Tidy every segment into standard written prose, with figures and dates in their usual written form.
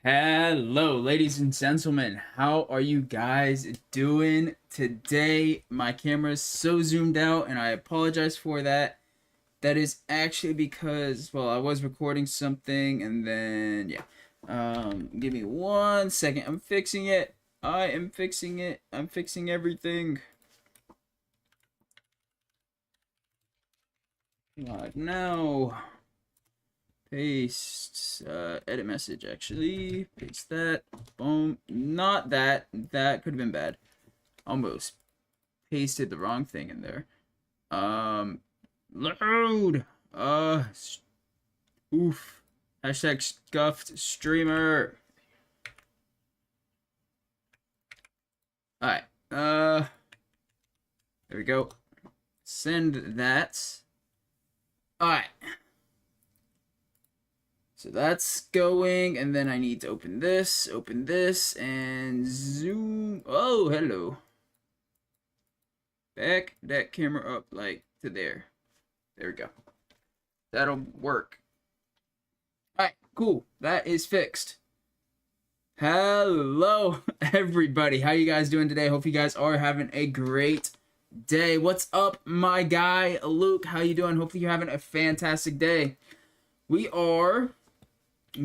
Hello, ladies and gentlemen. How are you guys doing today? My camera is so zoomed out, and I apologize for that. That is actually because, well, I was recording something, and then, yeah. Give me 1 second. I'm fixing it. I am fixing it. I'm fixing everything. Live now. Paste, edit message, actually. Paste that. Boom. Not that. That could have been bad. Almost pasted the wrong thing in there. Load. Oof. Hashtag scuffed streamer. Alright. There we go. Send that. Alright. So that's going, and then I need to open this, and zoom. Oh, hello. Back that camera up, like, to there. There we go. That'll work. Alright, cool. That is fixed. Hello, everybody. How you guys doing today? Hope you guys are having a great day. What's up, my guy, Luke? How you doing? Hopefully you're having a fantastic day. We are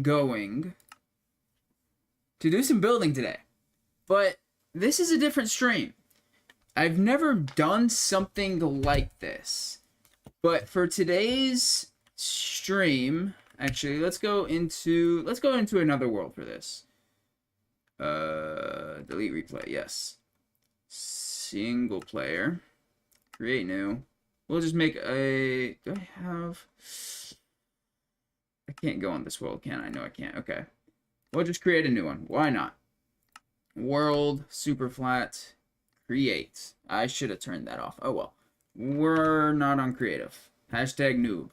going to do some building today, but this is a different stream. I've never done something like this, but for today's stream, actually, let's go into another world for this. Delete replay. Yes. Single player. Create new. We'll just make a. Do I have? I can't go on this world, can I? No, I can't. Okay. We'll just create a new one. Why not? World, super flat, create. I should have turned that off. Oh, well. We're not on creative. Hashtag noob.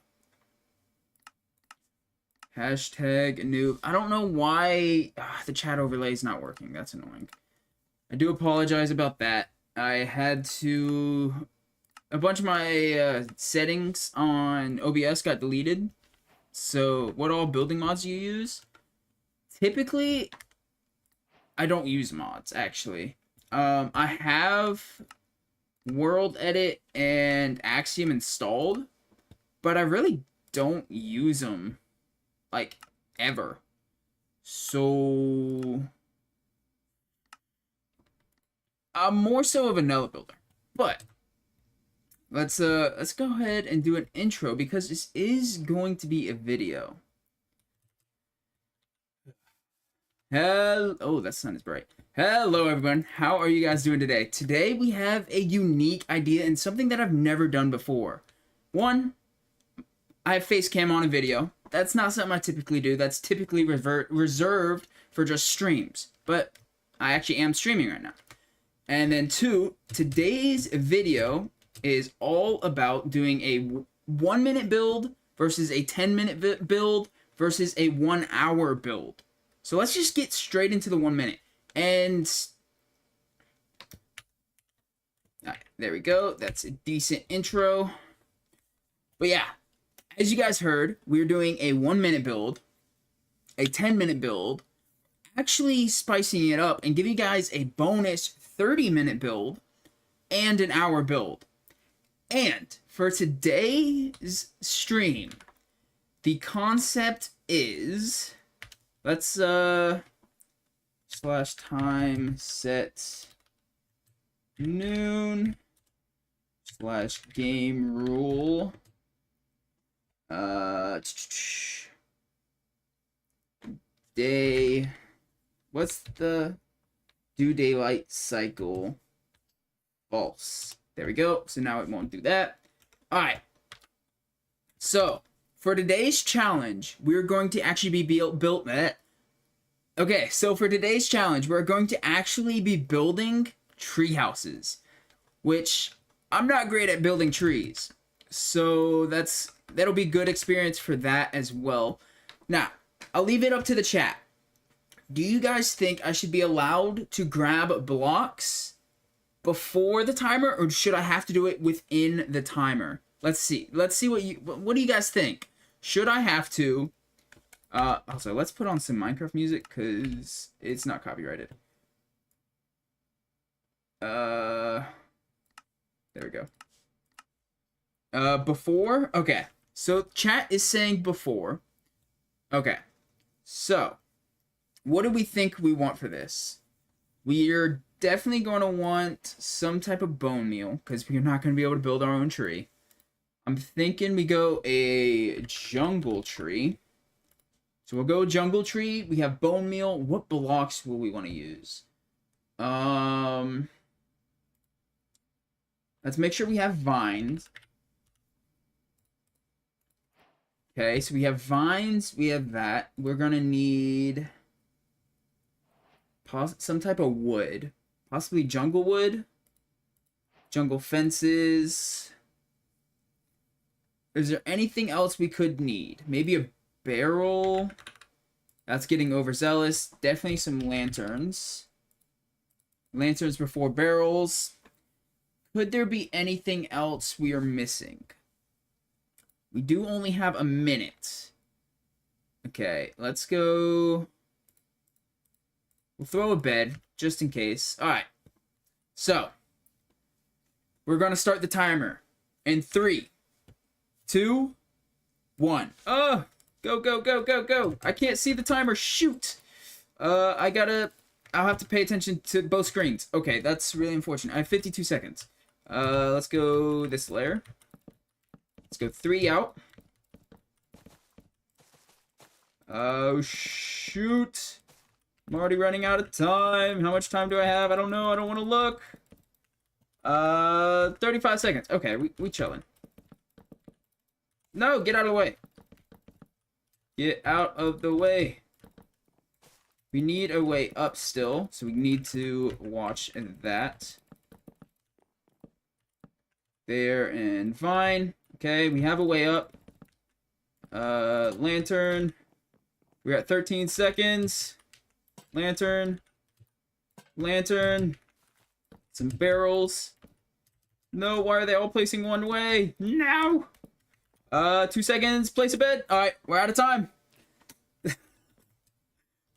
Hashtag noob. I don't know why the chat overlay is not working. That's annoying. I do apologize about that. I had to... A bunch of my settings on OBS got deleted. So, what all building mods you use? Typically, I don't use mods, actually. I have World Edit and Axiom installed, but I really don't use them, like, ever. So, I'm more so of a vanilla builder. But let's go ahead and do an intro because this is going to be a video. Oh, that sun is bright. Hello, everyone. How are you guys doing today? Today, we have a unique idea and something that I've never done before. One, I have face cam on a video. That's not something I typically do. That's typically reserved for just streams. But I actually am streaming right now. And then two, today's video is all about doing a 1-minute build versus a 10-minute build versus a 1-hour build. So let's just get straight into the 1 minute. And there we go. That's a decent intro. But yeah, as you guys heard, we're doing a 1-minute build, a 10-minute build, actually spicing it up and giving you guys a bonus 30-minute build and an hour build. And for today's stream, the concept is, let's slash time set noon slash game rule day, what's the do daylight cycle false. There we go. So now it won't do that. Alright. So, for today's challenge, we're going to actually be built that. Okay, so for today's challenge, we're going to actually be building tree houses, which I'm not great at building trees. So that'll be good experience for that as well. Now, I'll leave it up to the chat. Do you guys think I should be allowed to grab blocks before the timer, or should I have to do it within the timer? Let's see. Let's see what do you guys think? Should I have to Also, let's put on some Minecraft music, because it's not copyrighted. There we go. Before? Okay. So, chat is saying before. Okay. So, what do we think we want for this? We're definitely going to want some type of bone meal, because we're not going to be able to build our own tree. I'm thinking we go a jungle tree. So we'll go jungle tree. We have bone meal. What blocks will we want to use? Let's make sure we have vines. Okay, so we have vines. We have that. We're going to need some type of wood. Possibly jungle wood. Jungle fences. Is there anything else we could need? Maybe a barrel. That's getting overzealous. Definitely some lanterns. Lanterns before barrels. Could there be anything else we are missing? We do only have a minute. Okay, let's go. We'll throw a bed, just in case. Alright. So, we're going to start the timer. In 3, 2, 1. Oh! Go, go, go, go, go! I can't see the timer. Shoot! I'll have to pay attention to both screens. Okay, that's really unfortunate. I have 52 seconds. Let's go this layer. Let's go 3 out. Oh, shoot. I'm already running out of time. How much time do I have? I don't know. I don't want to look. 35 seconds. Okay, we chilling. No, get out of the way. Get out of the way. We need a way up still, so we need to watch that. There and vine. Okay, we have a way up. Lantern. We're at 13 seconds. Lantern. Lantern. Some barrels. No, why are they all placing one way? No! 2 seconds. Place a bed. Alright, we're out of time.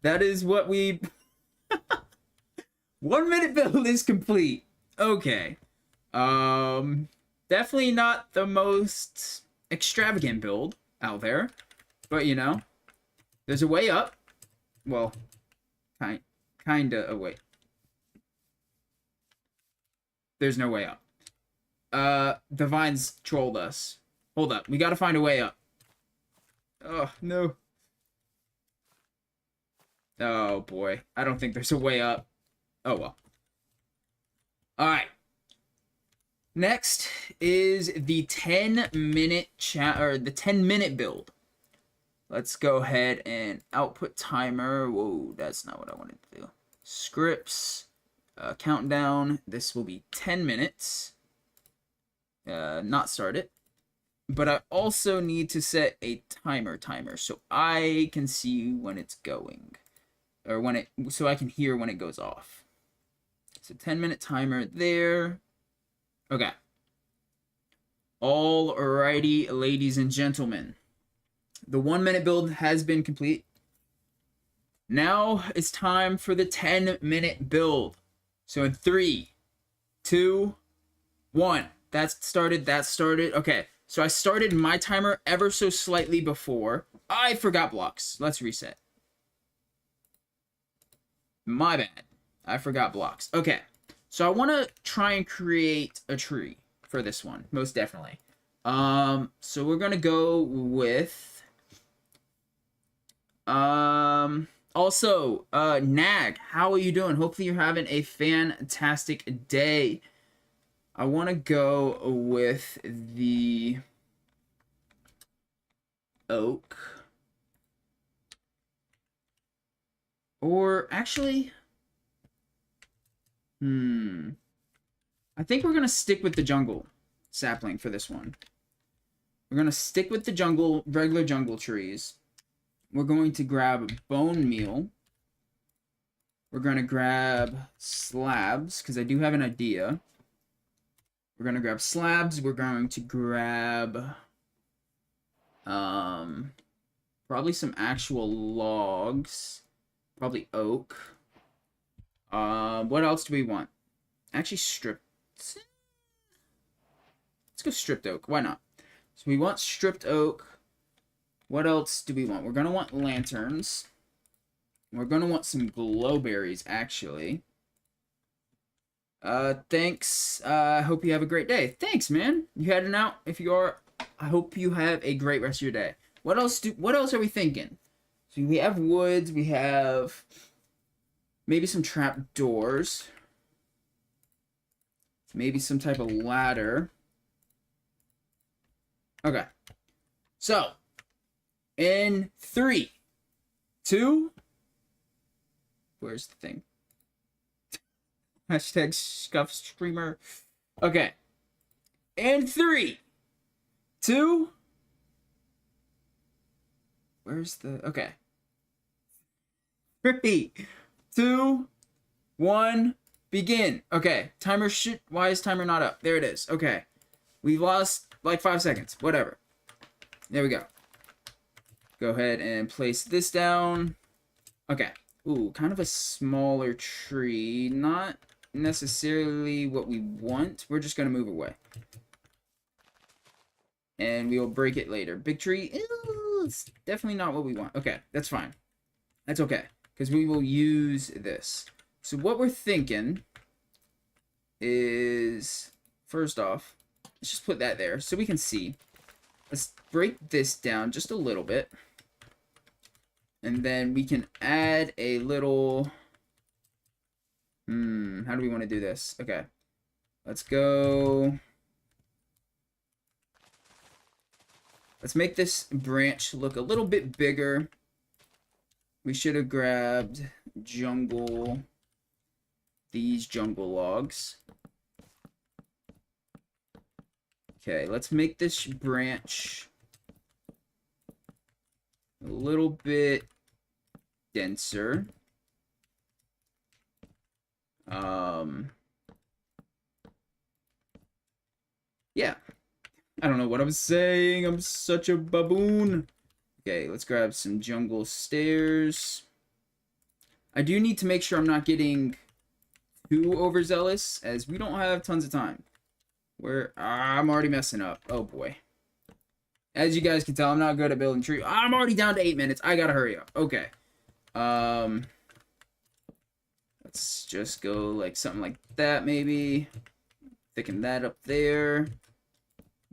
That is what we... 1 minute build is complete. Okay. Definitely not the most extravagant build out there. But, you know, there's a way up. Well, kinda a way. There's no way up. The vines trolled us. Hold up. We gotta find a way up. Oh, no. Oh, boy. I don't think there's a way up. Oh, well. Alright. Next is the 10-minute the 10-minute build. Let's go ahead and output timer. Whoa, that's not what I wanted to do. Scripts. Countdown. This will be 10 minutes. Not start it. But I also need to set a timer so I can see when it's going. Or so I can hear when it goes off. So 10-minute timer there. Okay. Alrighty, ladies and gentlemen. The 1-minute build has been complete. Now it's time for the 10-minute build. So in 3, 2, 1. That started. Okay. So I started my timer ever so slightly before. I forgot blocks. Let's reset. My bad. I forgot blocks. Okay. So I want to try and create a tree for this one. Most definitely. So we're going to go with... Also, Nag, how are you doing? Hopefully you're having a fantastic day. I want to go with the oak. Or actually, I think we're going to stick with the jungle sapling for this one. We're going to stick with the regular jungle trees. We're going to grab bone meal. We're going to grab slabs, because I do have an idea. We're going to grab slabs. We're going to grab Probably some actual logs. Probably oak. What else do we want? Actually, stripped. Let's go stripped oak. Why not? So we want stripped oak. What else do we want? We're going to want lanterns. We're going to want some glowberries, actually. Thanks. I hope you have a great day. Thanks, man. You heading out? If you are, I hope you have a great rest of your day. What else are we thinking? So we have woods, we have maybe some trap doors. Maybe some type of ladder. Okay. So, in 3, 2, where's the thing? Hashtag scuff streamer. Okay. In 3, 2, where's the, okay. 3, 2, 1, begin. Okay, timer why is timer not up? There it is. Okay. We've lost like 5 seconds. Whatever. There we go. Go ahead and place this down. Okay. Ooh, kind of a smaller tree. Not necessarily what we want. We're just going to move away. And we will break it later. Big tree. Ew, it's definitely not what we want. Okay, that's fine. That's okay. Because we will use this. So what we're thinking is, first off, let's just put that there so we can see. Let's break this down just a little bit. And then we can add a little... how do we want to do this? Okay. Let's go... Let's make this branch look a little bit bigger. We should have grabbed these jungle logs. Okay, let's make this branch a little bit denser. Yeah. I don't know what I was saying. I'm such a baboon. Okay, let's grab some jungle stairs. I do need to make sure I'm not getting too overzealous, as we don't have tons of time. I'm already messing up. Oh boy. As you guys can tell, I'm not good at building trees. I'm already down to 8 minutes. I gotta hurry up. Okay. Let's just go like something like that, maybe. Thicken that up there.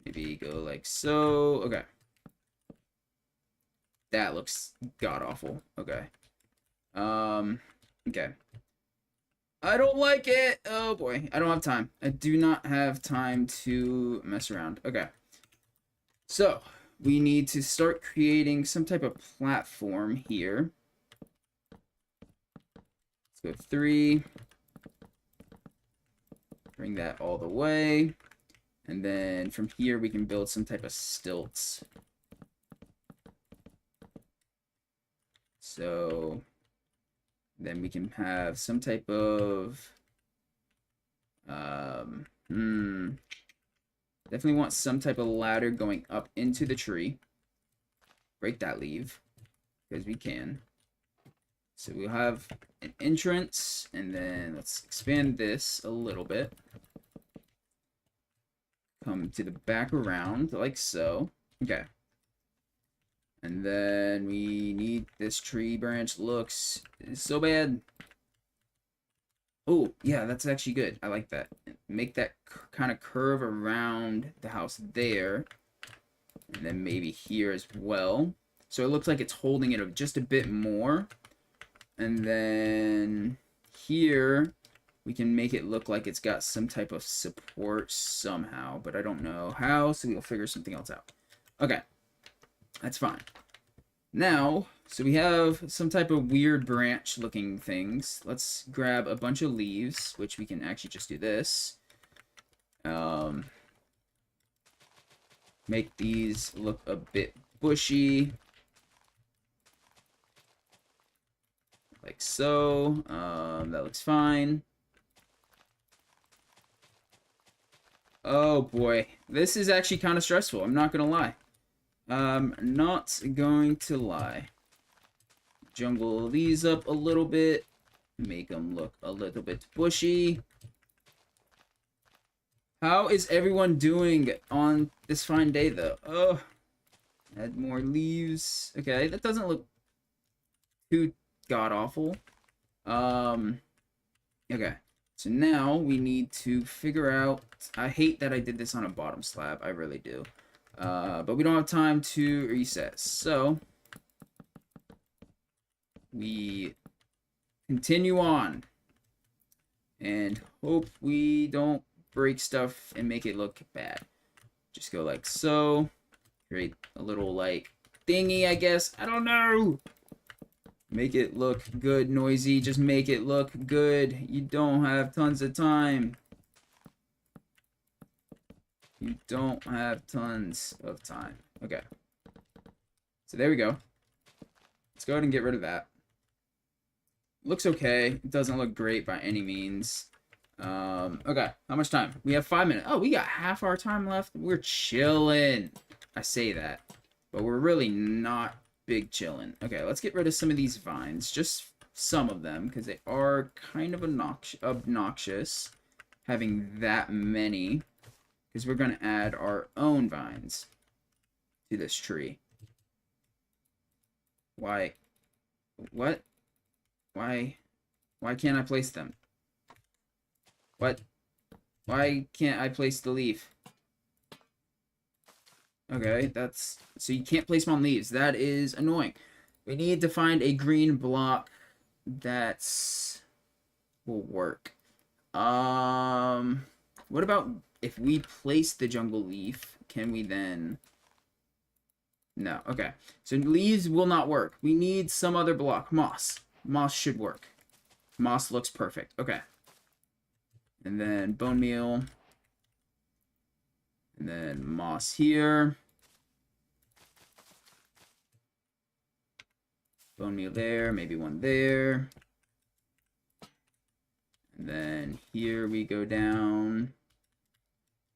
Maybe go like so. Okay. That looks god-awful. Okay. Okay. I don't like it. Oh boy. I don't have time. I do not have time to mess around. Okay. So, we need to start creating some type of platform here. Let's go 3. Bring that all the way. And then from here we can build some type of stilts. So then we can have some type of definitely want some type of ladder going up into the tree. Break that leaf because we can. So we'll have an entrance, and then let's expand this a little bit. Come to the back around like so. Okay. And then we need this tree branch. Looks so bad. Oh, yeah, that's actually good. I like that. Make that kind of curve around the house there. And then maybe here as well. So it looks like it's holding it just a bit more. And then here we can make it look like it's got some type of support somehow. But I don't know how, so we'll figure something else out. Okay. That's fine. Now, so we have some type of weird branch looking things. Let's grab a bunch of leaves, which we can actually just do this. Make these look a bit bushy. Like so. That looks fine. Oh boy. This is actually kind of stressful. I'm not going to lie. I'm not going to lie. Jungle these up a little bit. Make them look a little bit bushy. How is everyone doing on this fine day, though? Oh, add more leaves. Okay, that doesn't look too god-awful. Okay. So now we need to figure out... I hate that I did this on a bottom slab. I really do. But we don't have time to reset. So, we continue on. And hope we don't break stuff and make it look bad. Just go like so. Create a little, like, thingy, I guess. I don't know. Make it look good, Noisy. Just make it look good. You don't have tons of time. You don't have tons of time. Okay. So there we go. Let's go ahead and get rid of that. Looks okay. It doesn't look great by any means. Okay. How much time? We have 5 minutes. Oh, we got half our time left. We're chilling. I say that. But we're really not big chillin'. Okay, let's get rid of some of these vines. Just some of them, because they are kind of obnoxious having that many. Because we're going to add our own vines to this tree. Why? What? Why can't I place them? What? Why can't I place the leaf? Okay, that's... So you can't place them on leaves. That is annoying. We need to find a green block that's... will work. What about if we place the jungle leaf? Can we then... No, okay. So leaves will not work. We need some other block. Moss. Moss should work. Moss looks perfect. Okay. And then bone meal. And then moss here. Bone meal there. Maybe one there. And then here we go down.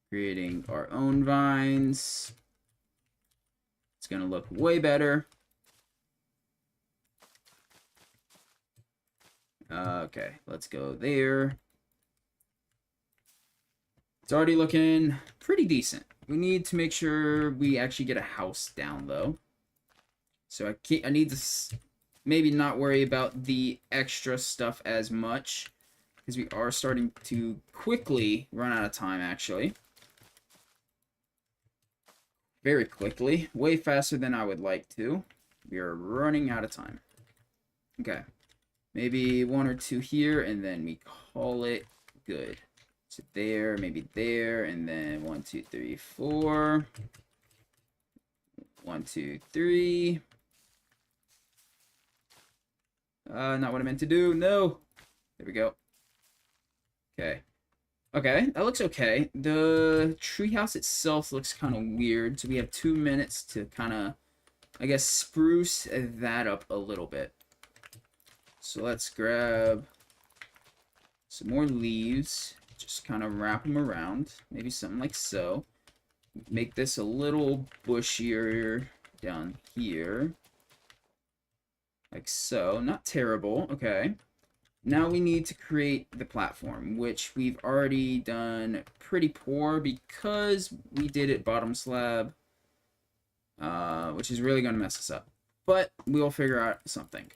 Creating our own vines. It's going to look way better. Okay, let's go there. It's already looking pretty decent. We need to make sure we actually get a house down, though. So I need to maybe not worry about the extra stuff as much, because we are starting to quickly run out of time, actually. Very quickly. Way faster than I would like to. We are running out of time. Okay. Maybe one or two here, and then we call it good. So there, maybe there, and then 1, 2, 3, 4. 1, 2, 3. Not what I meant to do. No. There we go. Okay. Okay, that looks okay. The treehouse itself looks kind of weird, so we have 2 minutes to kind of, I guess, spruce that up a little bit. So let's grab some more leaves, just kind of wrap them around, maybe something like so. Make this a little bushier down here, like so. Not terrible. Okay. Now we need to create the platform, which we've already done pretty poor because we did it bottom slab, which is really going to mess us up. But we'll figure out something.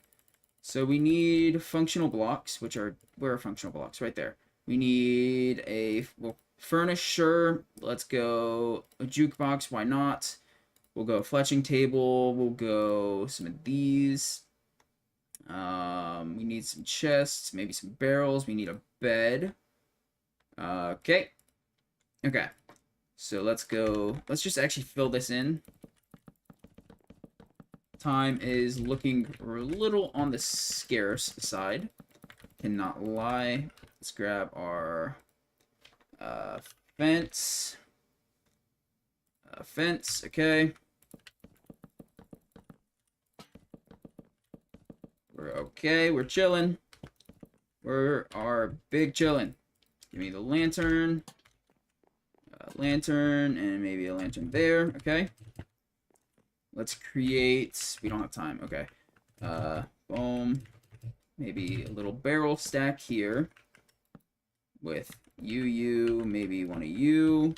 So we need functional blocks, which are... Where are functional blocks? Right there. We need a... Well, furnace, sure. Let's go a jukebox. Why not? We'll go a fletching table. We'll go some of these. We need some chests, maybe some barrels. We need a bed. Okay. Okay. So let's go. Let's just actually fill this in. Time is looking a little on the scarce side. Cannot lie. Let's grab our fence. Fence, okay. We're okay. We're chilling. We're big chilling. Give me the lantern. Lantern, and maybe a lantern there. Okay. let's create, we don't have time, okay. Boom. Maybe a little barrel stack here with you, maybe one of you.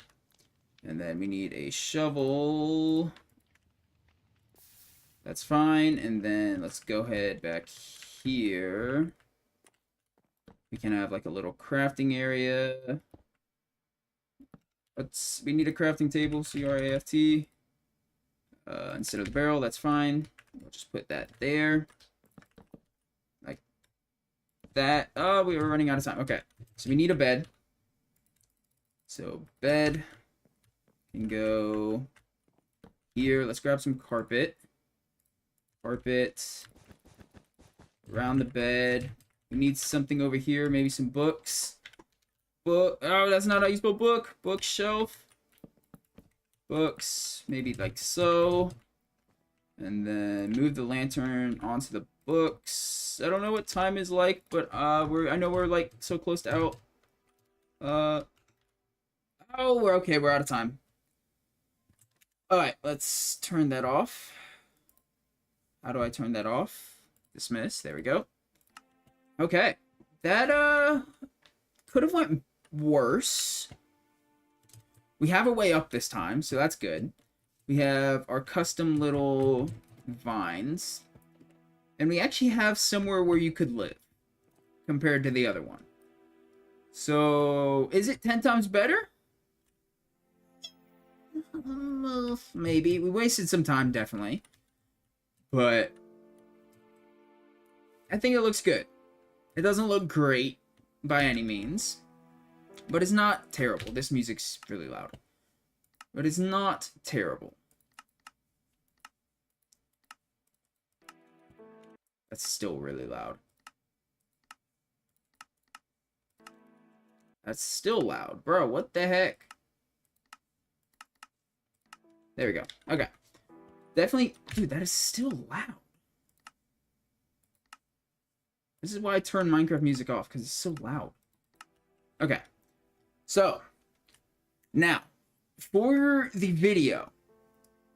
And then we need a shovel. That's fine. And then let's go ahead back here. We can have like a little crafting area. We need a crafting table, CRAFT. Instead of the barrel, that's fine. We'll just put that there. Like that. Oh, we were running out of time. Okay. So we need a bed. So bed can go here. Let's grab some carpet. Carpet around the bed. We need something over here. Maybe some books. Book. Oh, that's not how you spell book. Bookshelf. Books. Maybe like so. And then move the lantern onto the books. I don't know what time is like, but I know we're like so close to out. Oh, we're okay. We're out of time. All right, let's turn that off. How do I turn that off? Dismiss. There we go. Okay. That could have went worse. We have a way up this time, so that's good. We have our custom little vines. And we actually have somewhere where you could live compared to the other one. So, is it 10 times better? Maybe. We wasted some time, definitely. But I think it looks good. It doesn't look great by any means. But it's not terrible. This music's really loud. But it's not terrible. That's still really loud. That's still loud. Bro, what the heck? There we go. Okay. Definitely. Dude, that is still loud. This is why I turn Minecraft music off, because it's so loud. Okay. So, now, for the video,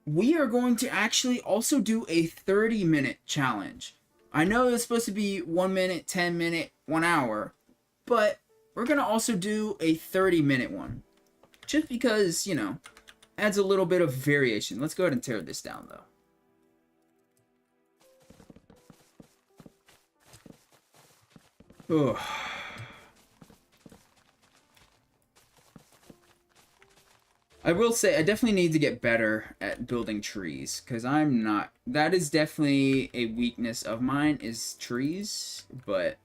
we are going to actually also do a 30-minute challenge. I know it's supposed to be 1 minute, 10 minute, 1 hour, but we're going to also do a 30-minute one. Just because, you know, adds a little bit of variation. Let's go ahead and tear this down, though. Ugh. I will say, I definitely need to get better at building trees, because I'm not... That is definitely a weakness of mine, is trees, but...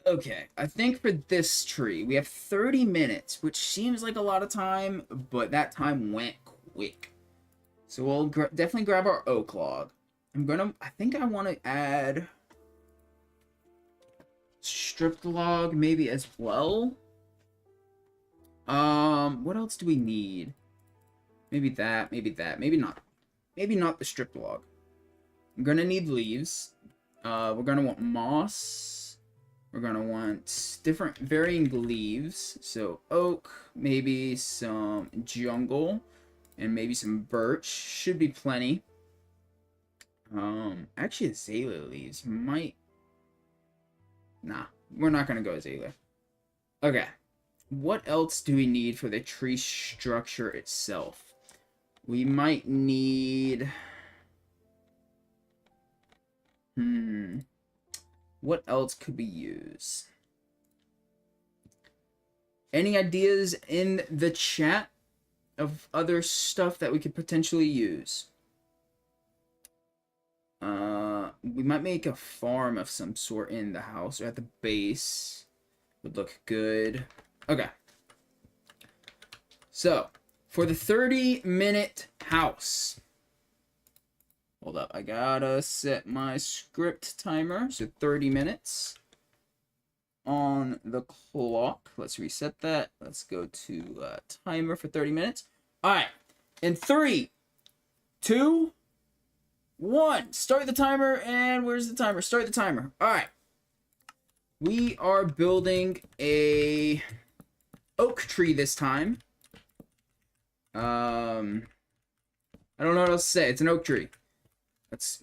Okay, I think for this tree, we have 30 minutes, which seems like a lot of time, but that time went quick. So we'll definitely grab our oak log. I think I want to add... stripped log, maybe as well. What else do we need? Maybe that, maybe not. Maybe not the stripped log. I'm gonna need leaves. We're gonna want moss. We're gonna want different varying leaves. So oak, maybe some jungle, and maybe some birch. Should be plenty. Actually azalea leaves might... Nah, we're not gonna go azalea. Okay. What else do we need for the tree structure itself? We might need... What else could we use? Any ideas in the chat of other stuff that we could potentially use? We might make a farm of some sort in the house or at the base. Would look good. Okay. So, for the 30-minute house. Hold up. I gotta set my script timer. So, 30 minutes on the clock. Let's reset that. Let's go to timer for 30 minutes. Alright. In 3, 2, 1. Start the timer. And where's the timer? Start the timer. Alright. We are building a... oak tree this time. I don't know what else to say. It's an oak tree.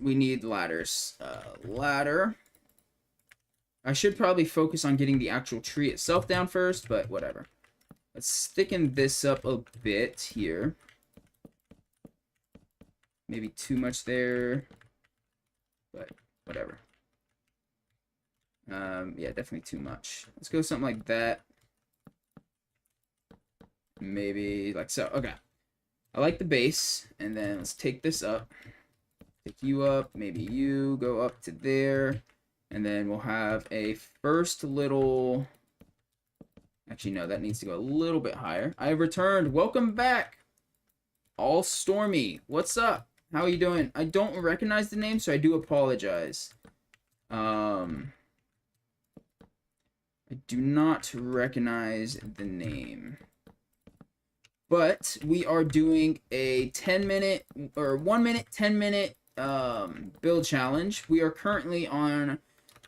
We need ladders. Ladder. I should probably focus on getting the actual tree itself down first, but whatever. Let's thicken this up a bit here. Maybe too much there, but whatever. Yeah, definitely too much. Let's go something like that. Maybe like so. Okay. I like the base, and then let's take this up. Take you up, maybe you go up to there, and then we'll have a first little... Actually, no, that needs to go a little bit higher. I have returned. Welcome back. All Stormy. What's up? How are you doing? I don't recognize the name, so I do apologize. I do not recognize the name. But we are doing a 10-minute or 1 minute, 10-minute build challenge. We are currently on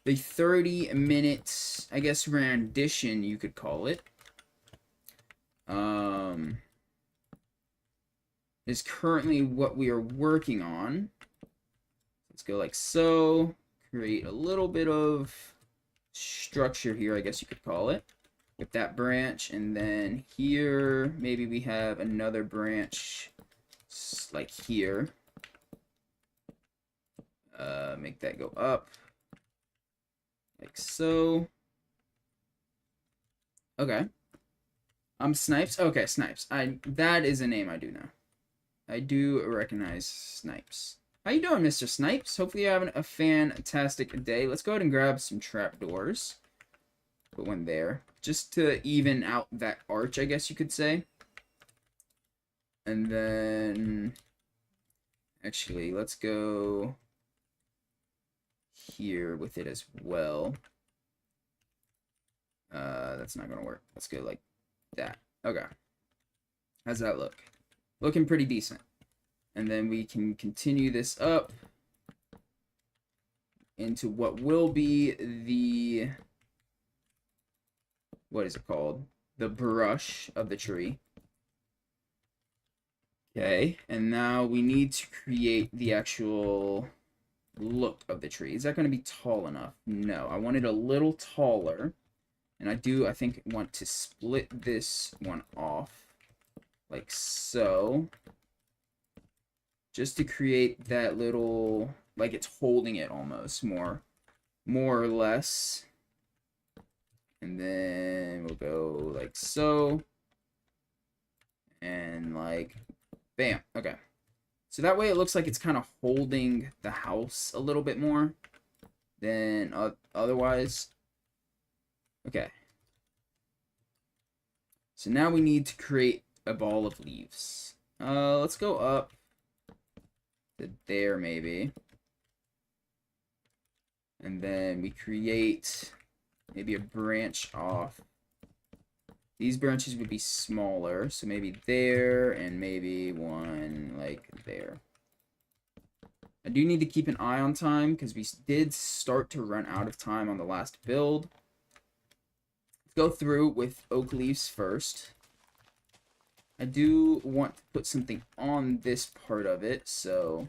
the 30-minute, I guess, rendition, you could call it. Is currently what we are working on. Let's go like so. Create a little bit of structure here, I guess you could call it. With that branch, and then here, maybe we have another branch like here. Make that go up. Like so. Okay. Snipes. Okay, Snipes. That is a name I do know. I do recognize Snipes. How you doing, Mr. Snipes? Hopefully you're having a fantastic day. Let's go ahead and grab some trapdoors. Put one there. Just to even out that arch, I guess you could say. And then... Actually, let's go... here with it as well. That's not gonna work. Let's go like that. Okay. How's that look? Looking pretty decent. And then we can continue this up into what will be the... what is it called? The brush of the tree. Okay, and now we need to create the actual look of the tree. Is that going to be tall enough? No, I want it a little taller. And I think, want to split this one off. Like so. Just to create that little, like it's holding it almost, more or less. And then we'll go like so. And like, bam. Okay. So that way it looks like it's kind of holding the house a little bit more than otherwise. Okay. So now we need to create a ball of leaves. Let's go up to there maybe. And then we create maybe a branch off. These branches would be smaller, so maybe there and maybe one like there. I do need to keep an eye on time because we did start to run out of time on the last build. Let's go through with oak leaves first. I do want to put something on this part of it, so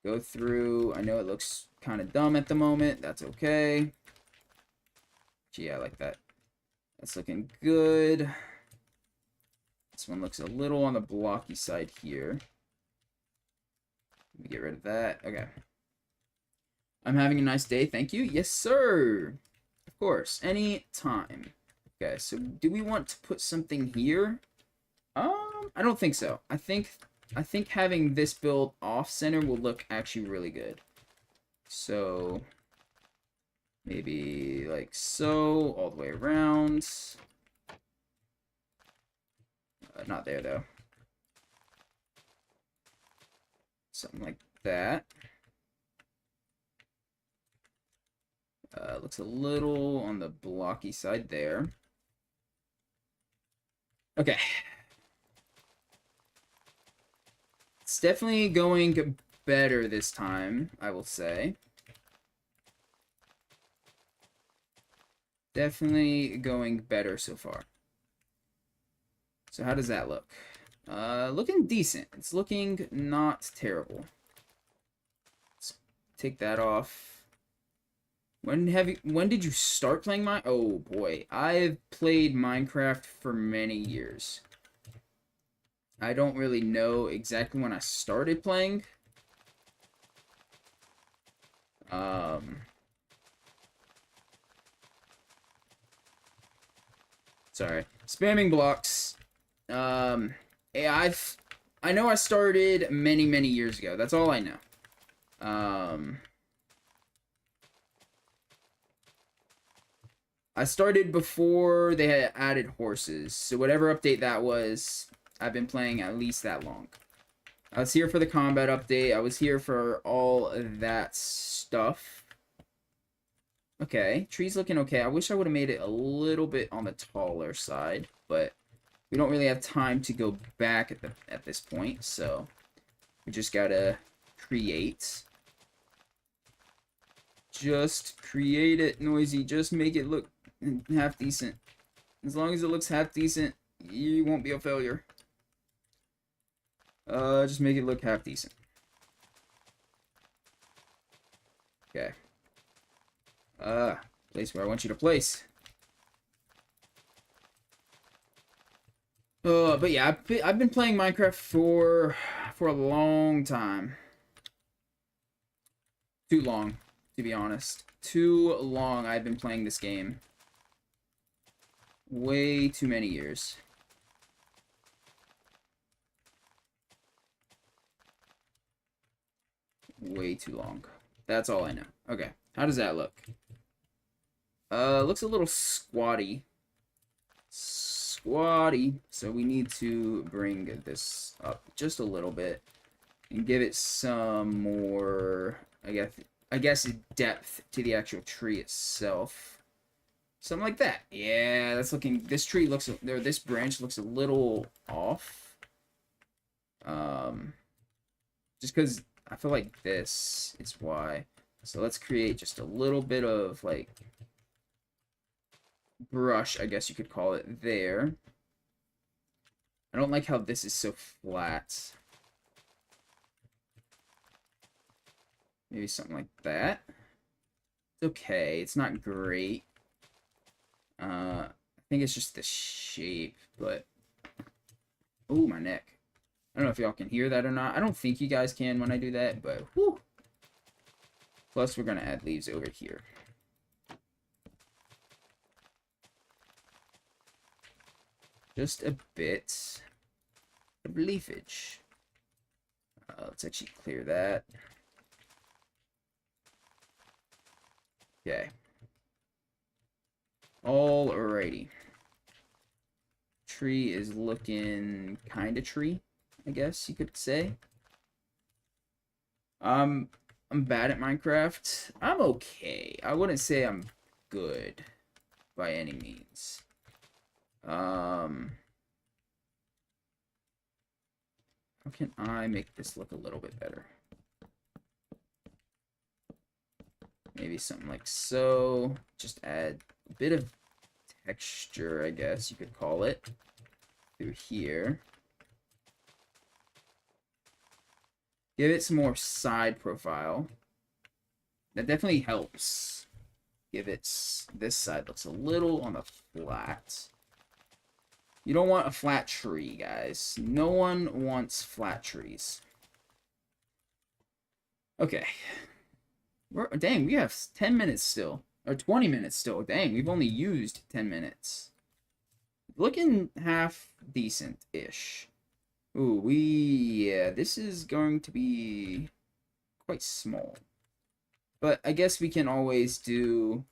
go through. I know it looks kind of dumb at the moment. That's okay. Yeah, I like that. That's looking good. This one looks a little on the blocky side here. Let me get rid of that. Okay. I'm having a nice day. Thank you. Yes, sir. Of course. Any time. Okay, so do we want to put something here? I don't think so. I think having this build off center will look actually really good. So maybe like so, all the way around. Not there though. Something like that. Looks a little on the blocky side there. Okay. It's definitely going better this time, I will say. Definitely going better so far. So how does that look? Looking decent. It's looking not terrible. Let's take that off. When did you start playing Oh boy, I've played Minecraft for many years. I don't really know exactly when I started playing. Sorry. Spamming blocks. Yeah, I know I started many years ago. That's all I know. I started before they had added horses. So whatever update that was, I've been playing at least that long. I was here for the combat update. I was here for all of that stuff. Okay, tree's looking okay. I wish I would have made it a little bit on the taller side, but we don't really have time to go back at this point, so we just gotta create. Just create it, Noisy. Just make it look half decent. As long as it looks half decent, you won't be a failure. Just make it look half decent. Okay. Place where I want you to place. But yeah, I've been playing Minecraft for a long time. Too long, to be honest. Too long I've been playing this game. Way too many years. Way too long. That's all I know. Okay, how does that look? Looks a little squatty. Squatty. So we need to bring this up just a little bit and give it some more, I guess depth to the actual tree itself. Something like that. Yeah, that's looking. This tree looks, or this branch looks a little off. Just because I feel like this is why. So let's create just a little bit of like brush, I guess you could call it, there. I don't like how this is so flat. Maybe something like that. It's okay. It's not great. I think it's just the shape, but... Ooh, my neck. I don't know if y'all can hear that or not. I don't think you guys can when I do that, but whew. Plus, we're going to add leaves over here. Just a bit of leafage. Let's actually clear that. Okay. Alrighty. Tree is looking kind of tree, I guess you could say. I'm bad at Minecraft. I'm okay. I wouldn't say I'm good by any means. How can I make this look a little bit better? Maybe something like so. Just add a bit of texture, I guess you could call it, through here. Give it some more side profile. That definitely helps. Give it... This side looks a little on the flat. You don't want a flat tree, guys. No one wants flat trees. Okay. Dang, we have 10 minutes still. Or 20 minutes still. Dang, we've only used 10 minutes. Looking half decent-ish. Ooh, yeah, this is going to be quite small. But I guess we can always do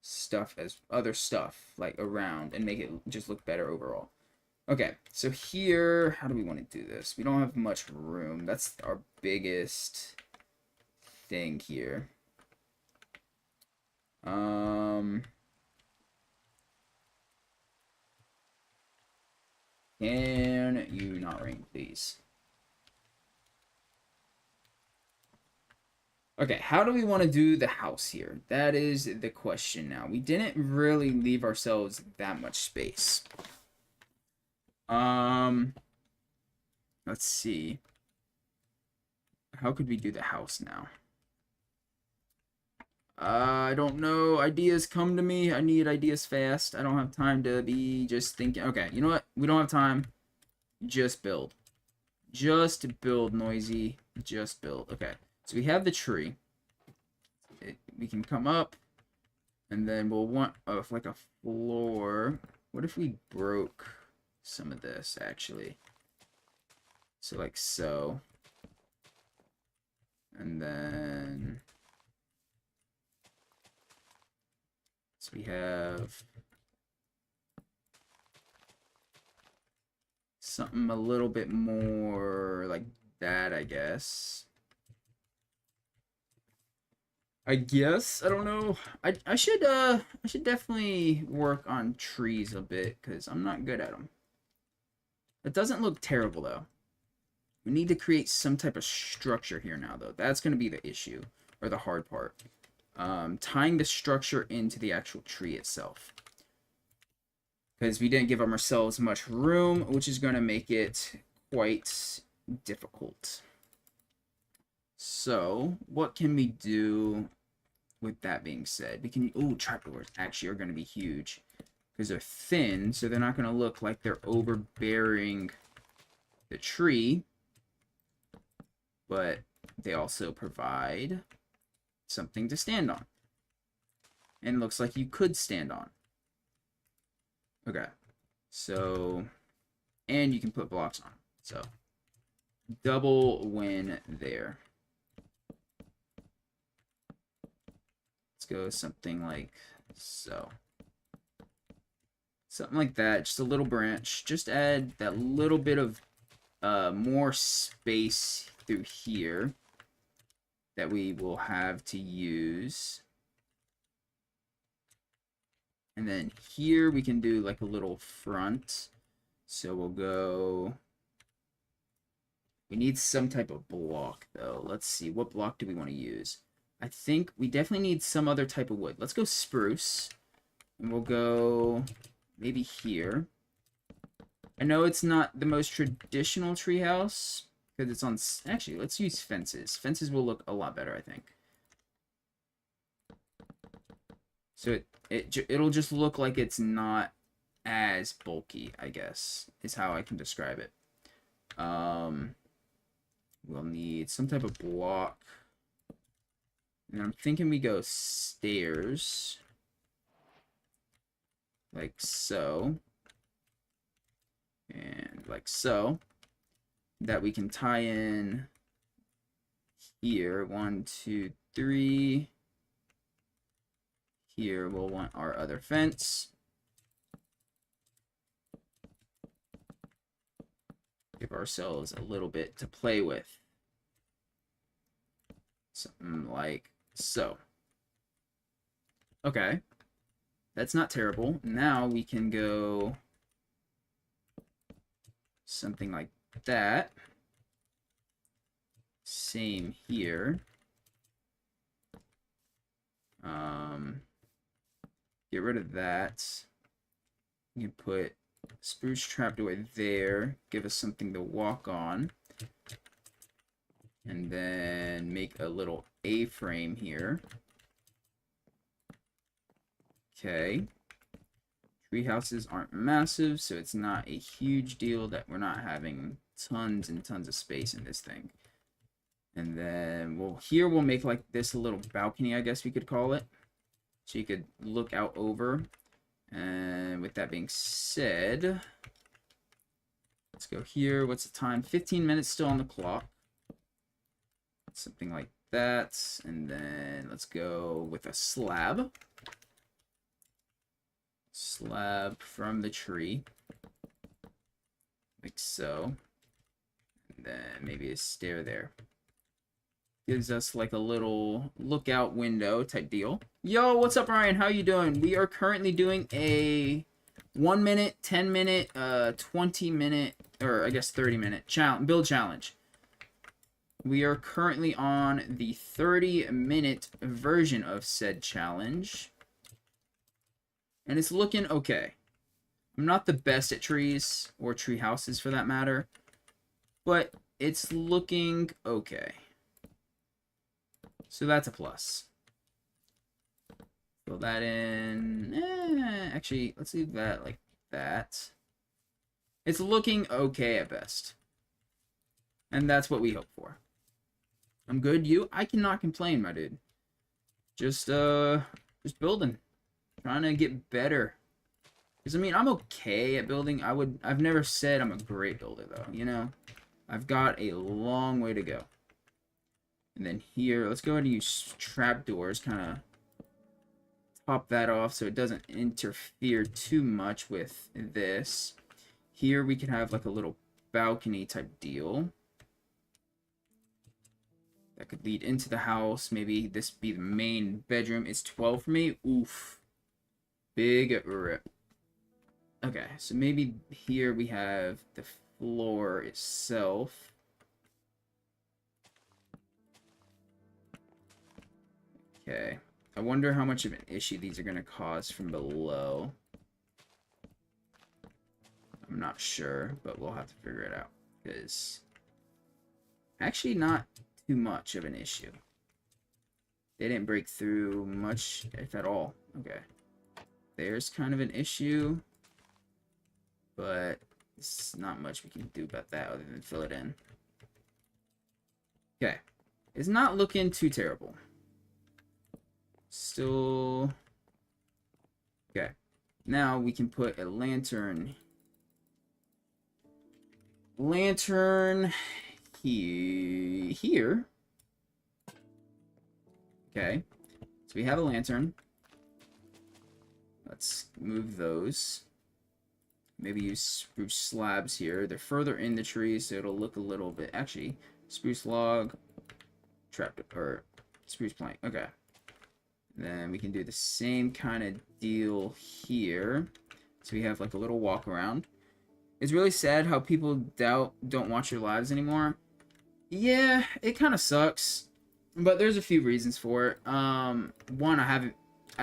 stuff as other stuff like around and make it just look better overall. Okay, so here, how do we want to do this? We don't have much room. That's our biggest thing here. Can you not ring, please? Okay, how do we want to do the house here? That is the question now. We didn't really leave ourselves that much space. Let's see. How could we do the house now? I don't know. Ideas come to me. I need ideas fast. I don't have time to be just thinking. Okay, you know what? We don't have time. Just build. Just build, Noisy. Just build. Okay, so we have the tree. We can come up, and then we'll want like a floor. What if we broke some of this, actually? So, like so. And then... So we have... something a little bit more like that, I guess. I don't know. I should definitely work on trees a bit because I'm not good at them. It doesn't look terrible though. We need to create some type of structure here now though. That's going to be the issue or the hard part. Tying the structure into the actual tree itself. Because we didn't give ourselves much room, which is going to make it quite difficult. So, what can we do with that being said? We can... Ooh, trapdoors actually are going to be huge. Because they're thin, so they're not going to look like they're overbearing the tree. But they also provide something to stand on. And it looks like you could stand on. Okay. So... And you can put blocks on. So... Double win there. Let's go something like so. Something like that. Just a little branch. Just add that little bit of more space through here that we will have to use. And then here we can do like a little front. So we'll go... We need some type of block though. Let's see. What block do we want to use? I think we definitely need some other type of wood. Let's go spruce. And we'll go maybe here. I know it's not the most traditional treehouse because it's on... Actually, let's use fences. Fences will look a lot better, I think. So it'll just look like it's not as bulky, I guess, is how I can describe it. We'll need some type of block. And I'm thinking we go stairs. Like so. And like so. That we can tie in here. 1, 2, 3. Here we'll want our other fence. Give ourselves a little bit to play with. Something like so. Okay. That's not terrible. Now we can go something like that. Same here. Get rid of that. You can put spruce trapdoor there. Give us something to walk on. And then make a little A-frame here. Okay. Tree houses aren't massive, so it's not a huge deal that we're not having tons and tons of space in this thing. And then, well, here we'll make like this a little balcony, I guess we could call it. So you could look out over. And with that being said, let's go here. What's the time? 15 minutes still on the clock. Something like that. And then let's go with a slab. Slab from the tree. Like so. And then maybe a stair there. Gives us like a little lookout window type deal. Yo, what's up, Ryan? How you doing? We are currently doing a 1 minute, 10 minute, 20 minute, or I guess 30 minute build challenge. We are currently on the 30-minute version of said challenge. And it's looking okay. I'm not the best at trees, or tree houses for that matter, but it's looking okay. So that's a plus. Fill that in. Actually, let's leave that like that. It's looking okay at best. And that's what we hope for. I'm good. I cannot complain, my dude. Just building. Trying to get better. Because, I mean, I'm okay at building. I've never said I'm a great builder, though, you know? I've got a long way to go. And then here, let's go ahead and use trapdoors, kind of top that off so it doesn't interfere too much with this. Here we can have like a little balcony type deal that could lead into the house. Maybe this be the main bedroom. It's 12 for me. Oof. Big rip. Okay, so maybe here we have the floor itself. Okay. I wonder how much of an issue these are going to cause from below. I'm not sure, but we'll have to figure it out. Because actually not too much of an issue. They didn't break through much, if at all. Okay. There's kind of an issue. But there's not much we can do about that other than fill it in. Okay. It's not looking too terrible. Still... Okay. Now we can put a lantern. Lantern here. Okay. So we have a lantern. Let's move those. Maybe use spruce slabs here. They're further in the tree, so it'll look a little bit... Actually, spruce log, or spruce plank. Okay. Then we can do the same kind of deal here. So we have like a little walk around. It's really sad how people don't watch your lives anymore. Yeah, it kind of sucks. But there's a few reasons for it. One, I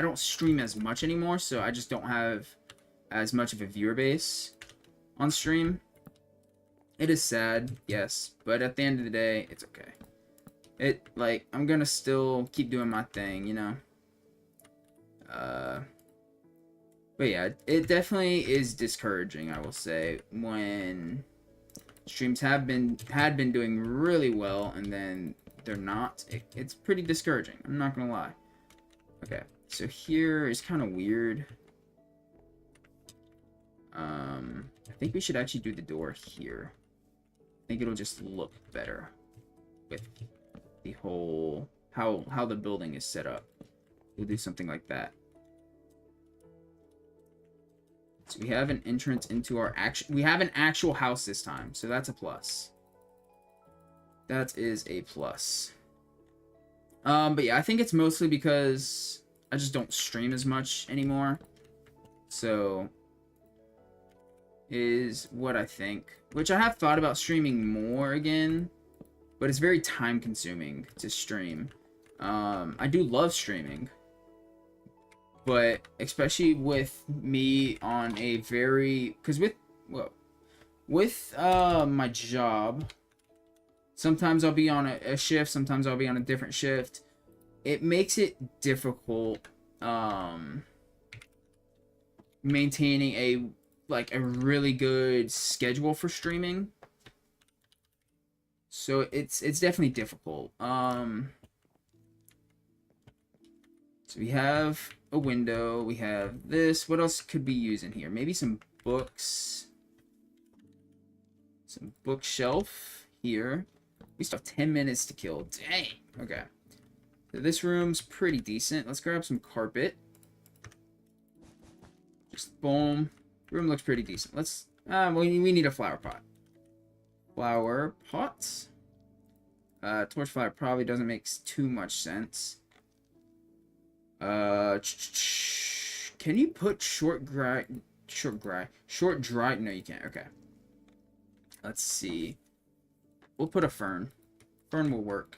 don't stream as much anymore, so I just don't have as much of a viewer base on stream. It is sad, yes, but at the end of the day, it's okay. I'm gonna still keep doing my thing, you know? But yeah, it definitely is discouraging, I will say, when streams had been doing really well and then they're not. It's pretty discouraging, I'm not gonna lie. Okay, so here is kind of weird. I think we should actually do the door here. I think it'll just look better with the whole how the building is set up. We'll do something like that. So we have an entrance into our we have an actual house this time, so that's a plus. That is a plus. But yeah, I think it's mostly because I just don't stream as much anymore. So is what I think. Which I have thought about streaming more again, but it's very time consuming to stream. I do love streaming, but especially with me on a very, because with my job, sometimes I'll be on a shift, sometimes I'll be on a different shift. It makes it difficult maintaining a really good schedule for streaming. So it's definitely difficult. So we have a window, we have this. What else could we use in here? Maybe some books. Some bookshelf here. We still have 10 minutes to kill. Dang. Okay. So this room's pretty decent. Let's grab some carpet. Just boom. Room looks pretty decent. Let's we need a flower pot. Flower pots. Torch flower probably doesn't make too much sense. Can you put short dry? No, you can't. Okay. Let's see. We'll put a fern. Fern will work.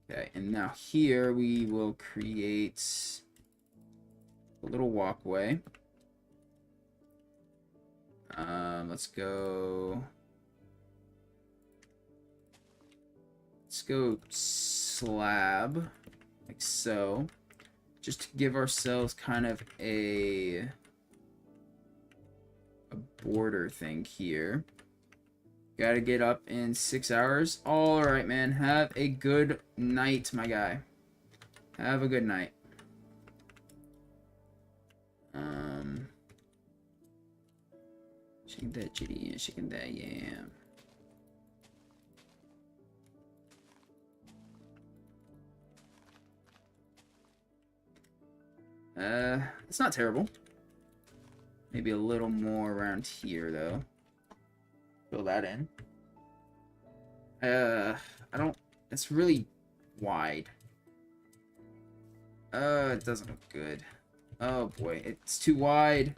Okay, and now here we will create a little walkway. Let's go. Let's go slab, like so, just to give ourselves kind of a border thing here. Gotta get up in 6 hours. All right, man. Have a good night, my guy. Have a good night. Shaking that chitty and shaking that yam. It's not terrible. Maybe a little more around here, though. Fill that in. I don't... It's really wide. It doesn't look good. Oh, boy. It's too wide.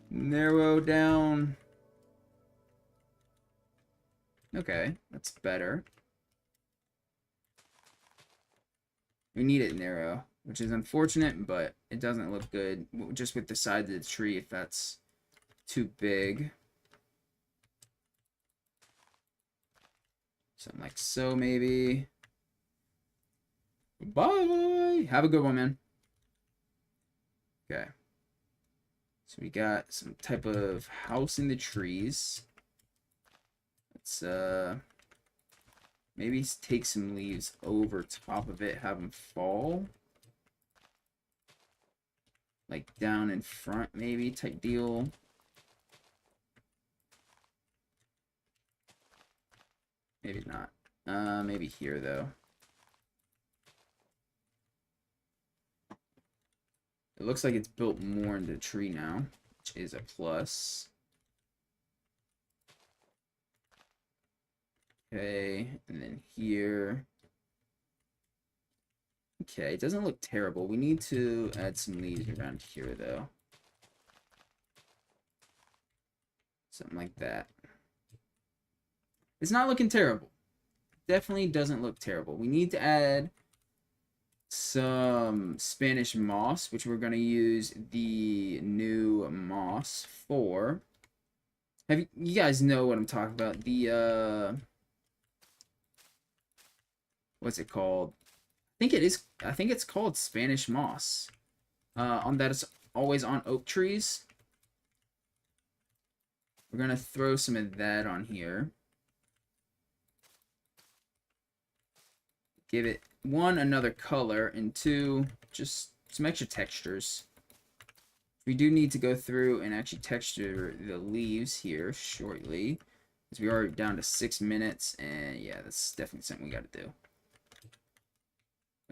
Narrow down. Okay, that's better. We need it narrow, which is unfortunate, but it doesn't look good just with the side of the tree if that's too big. Something like so, maybe. Bye! Have a good one, man. Okay. So we got some type of house in the trees. Let's, maybe take some leaves over top of it, have them fall. Like down in front, maybe, type deal. Maybe not. Maybe here, though. It looks like it's built more into the tree now, which is a plus. Okay, and then here. Okay, it doesn't look terrible. We need to add some leaves around here, though. Something like that. It's not looking terrible. Definitely doesn't look terrible. We need to add some Spanish moss, which we're going to use the new moss for. You guys know what I'm talking about? The, what's it called? I think it's called Spanish moss. On that, it's always on oak trees. We're going to throw some of that on here. Give it, one, another color, and two, just some extra textures. We do need to go through and actually texture the leaves here shortly, because we are down to 6 minutes, and yeah, that's definitely something we got to do.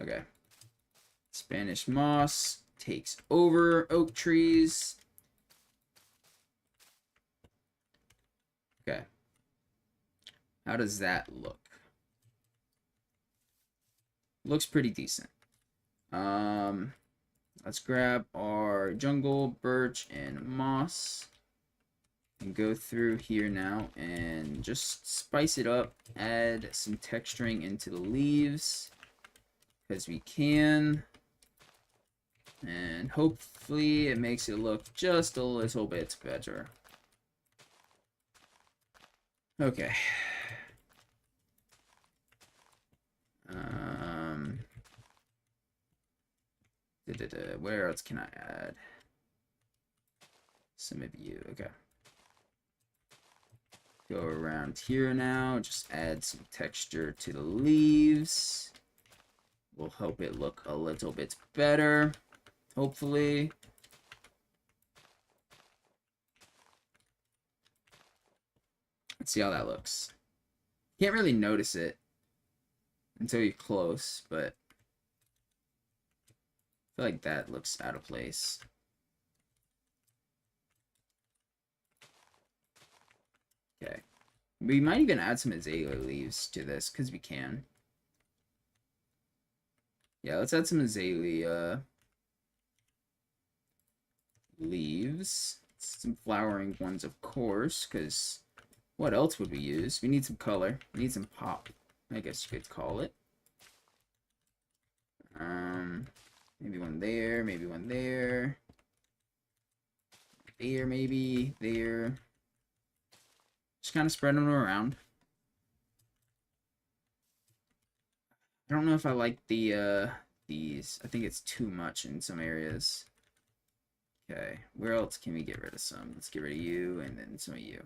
Okay. Spanish moss takes over oak trees. Okay. How does that look? Looks pretty decent. Let's grab our jungle, birch, and moss. And go through here now and just spice it up. Add some texturing into the leaves. Because we can. And hopefully it makes it look just a little bit better. Okay. Where else can I add? Some of you. Okay. Go around here now. Just add some texture to the leaves. Will help it look a little bit better. Hopefully. Let's see how that looks. Can't really notice it until you're close, but I feel like that looks out of place. Okay. We might even add some azalea leaves to this, because we can. Yeah, let's add some azalea leaves. Some flowering ones, of course, because what else would we use? We need some color. We need some pop, I guess you could call it. Maybe one there, maybe one there. there, maybe there. Just kind of spread them around. I don't know if I like the these. I think it's too much in some areas. Okay, where else can we get rid of some? Let's get rid of you and then some of you.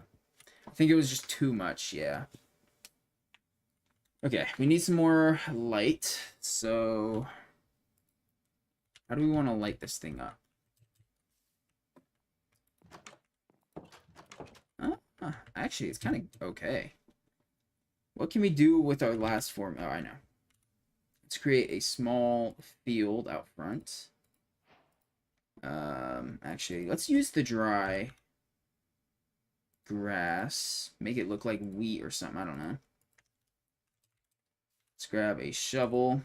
I think it was just too much, yeah. Okay, we need some more light. So, how do we want to light this thing up? Actually, it's kind of okay. What can we do with our last form? Oh, I know. Let's create a small field out front. Actually, let's use the dry grass. Make it look like wheat or something. I don't know. Let's grab a shovel.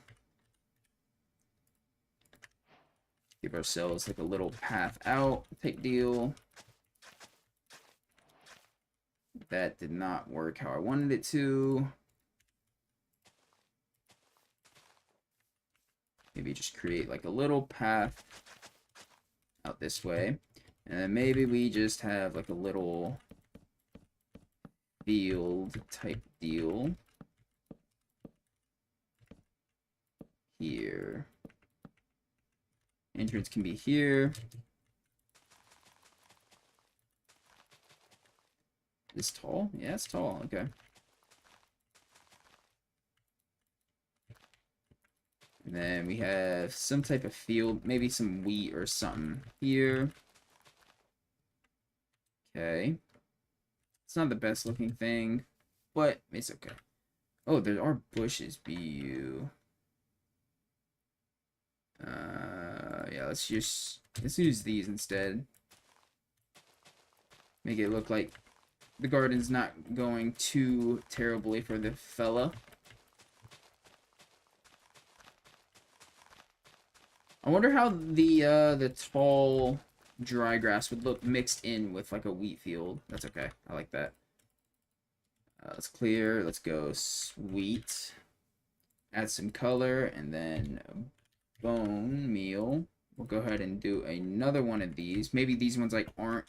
Give ourselves like a little path out type deal. That did not work how I wanted it to. Maybe just create like a little path out this way. And then maybe we just have like a little field type deal here. Entrance can be here. This tall? Yeah, it's tall. Okay. And then we have some type of field, maybe some wheat or something here. Okay. It's not the best looking thing, but it's okay. Oh, there are bushes, BU. Yeah, let's use these instead. Make it look like the garden's not going too terribly for the fella. I wonder how the tall dry grass would look mixed in with like a wheat field. That's okay. I like that. Let's clear. Let's go sweet. Add some color and then bone meal. We'll go ahead and do another one of these. Maybe these ones like aren't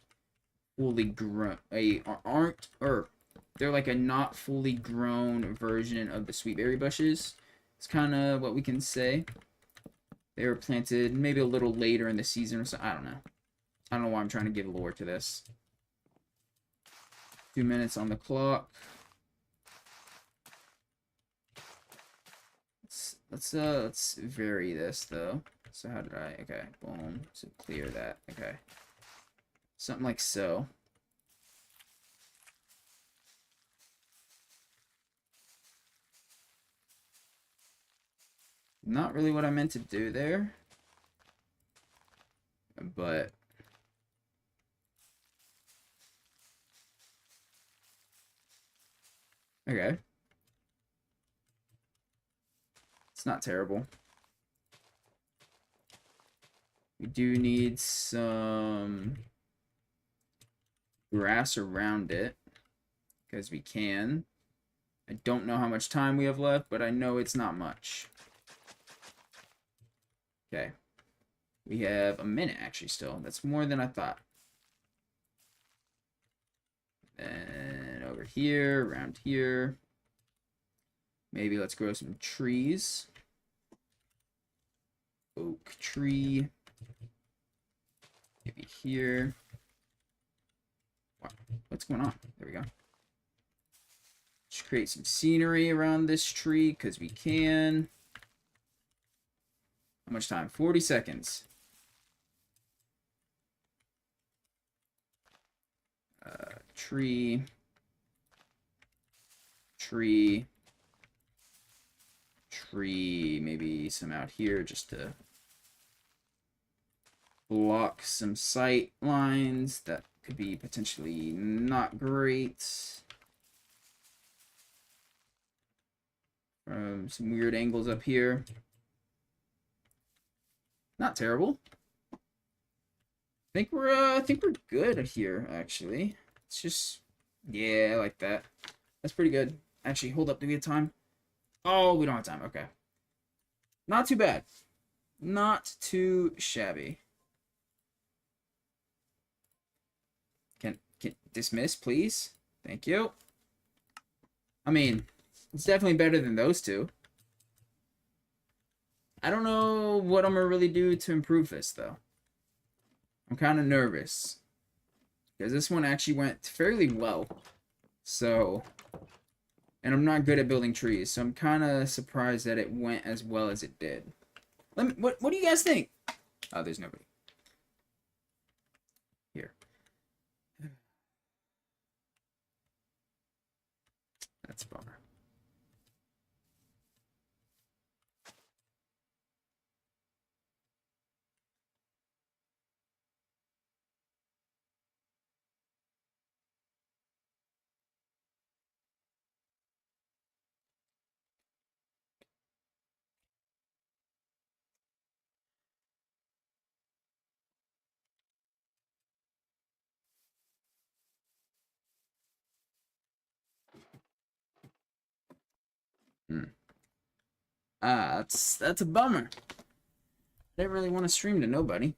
fully grown. They're like a not fully grown version of the sweet berry bushes. It's kind of what we can say. They were planted maybe a little later in the season or so. I don't know. I don't know why I'm trying to give lore to this. 2 minutes on the clock. Let's vary this though. So how did I? Okay, boom. So clear that. Okay. Something like so. Not really what I meant to do there. But okay. It's not terrible. We do need some grass around it because we can. I don't know how much time we have left, but I know it's not much. Okay. We have a minute actually still. That's more than I thought. And over here, around here. Maybe let's grow some trees. Oak tree. Maybe here. Wow, what's going on? There we go. Just create some scenery around this tree because we can. How much time? 40 seconds. Tree. Tree. Tree. Maybe some out here just to block some sight lines that could be potentially not great. Some weird angles up here. Not terrible. I think we're good here actually. It's just, yeah, I like that. That's pretty good. Actually, hold up. Do we have time? Oh, we don't have time. Okay. Not too bad. Not too shabby. Dismiss, please. Thank you. I mean, it's definitely better than those two. I don't know what I'm gonna really do to improve this, though. I'm kind of nervous. Because this one actually went fairly well. So, and I'm not good at building trees, so I'm kind of surprised that it went as well as it did. What do you guys think? Oh, there's nobody. Here. That's a bummer. That's a bummer. I didn't really want to stream to nobody.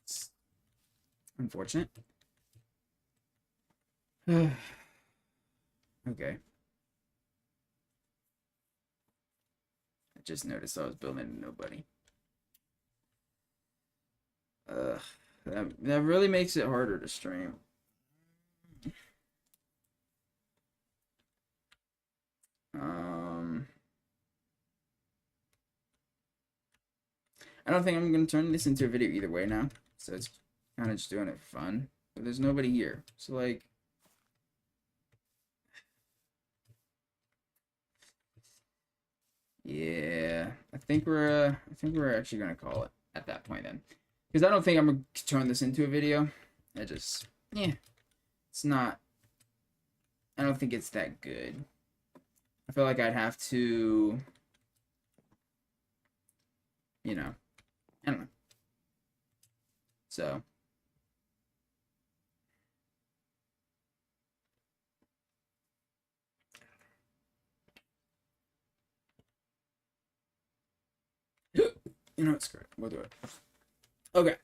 It's unfortunate. Okay. I just noticed I was building to nobody. That really makes it harder to stream. I don't think I'm gonna turn this into a video either way now, so it's kind of just doing it for fun. But there's nobody here, so like, yeah, I think we're actually gonna call it at that point then, because I don't think I'm gonna turn this into a video. I just, yeah, it's not. I don't think it's that good. I feel like I'd have to, you know, I don't know. So. You know what, screw it. We'll do it. Okay.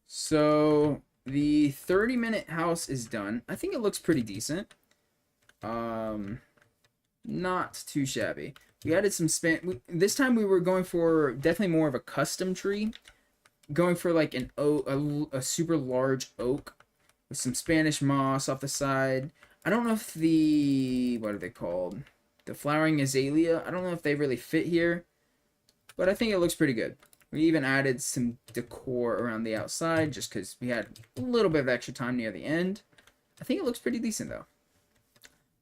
So the 30-minute house is done. I think it looks pretty decent. Not too shabby. We added some this time we were going for definitely more of a custom tree. Going for like an oak, a super large oak with some Spanish moss off the side. I don't know if what are they called? The flowering azalea. I don't know if they really fit here, but I think it looks pretty good. We even added some decor around the outside just because we had a little bit of extra time near the end. I think it looks pretty decent though.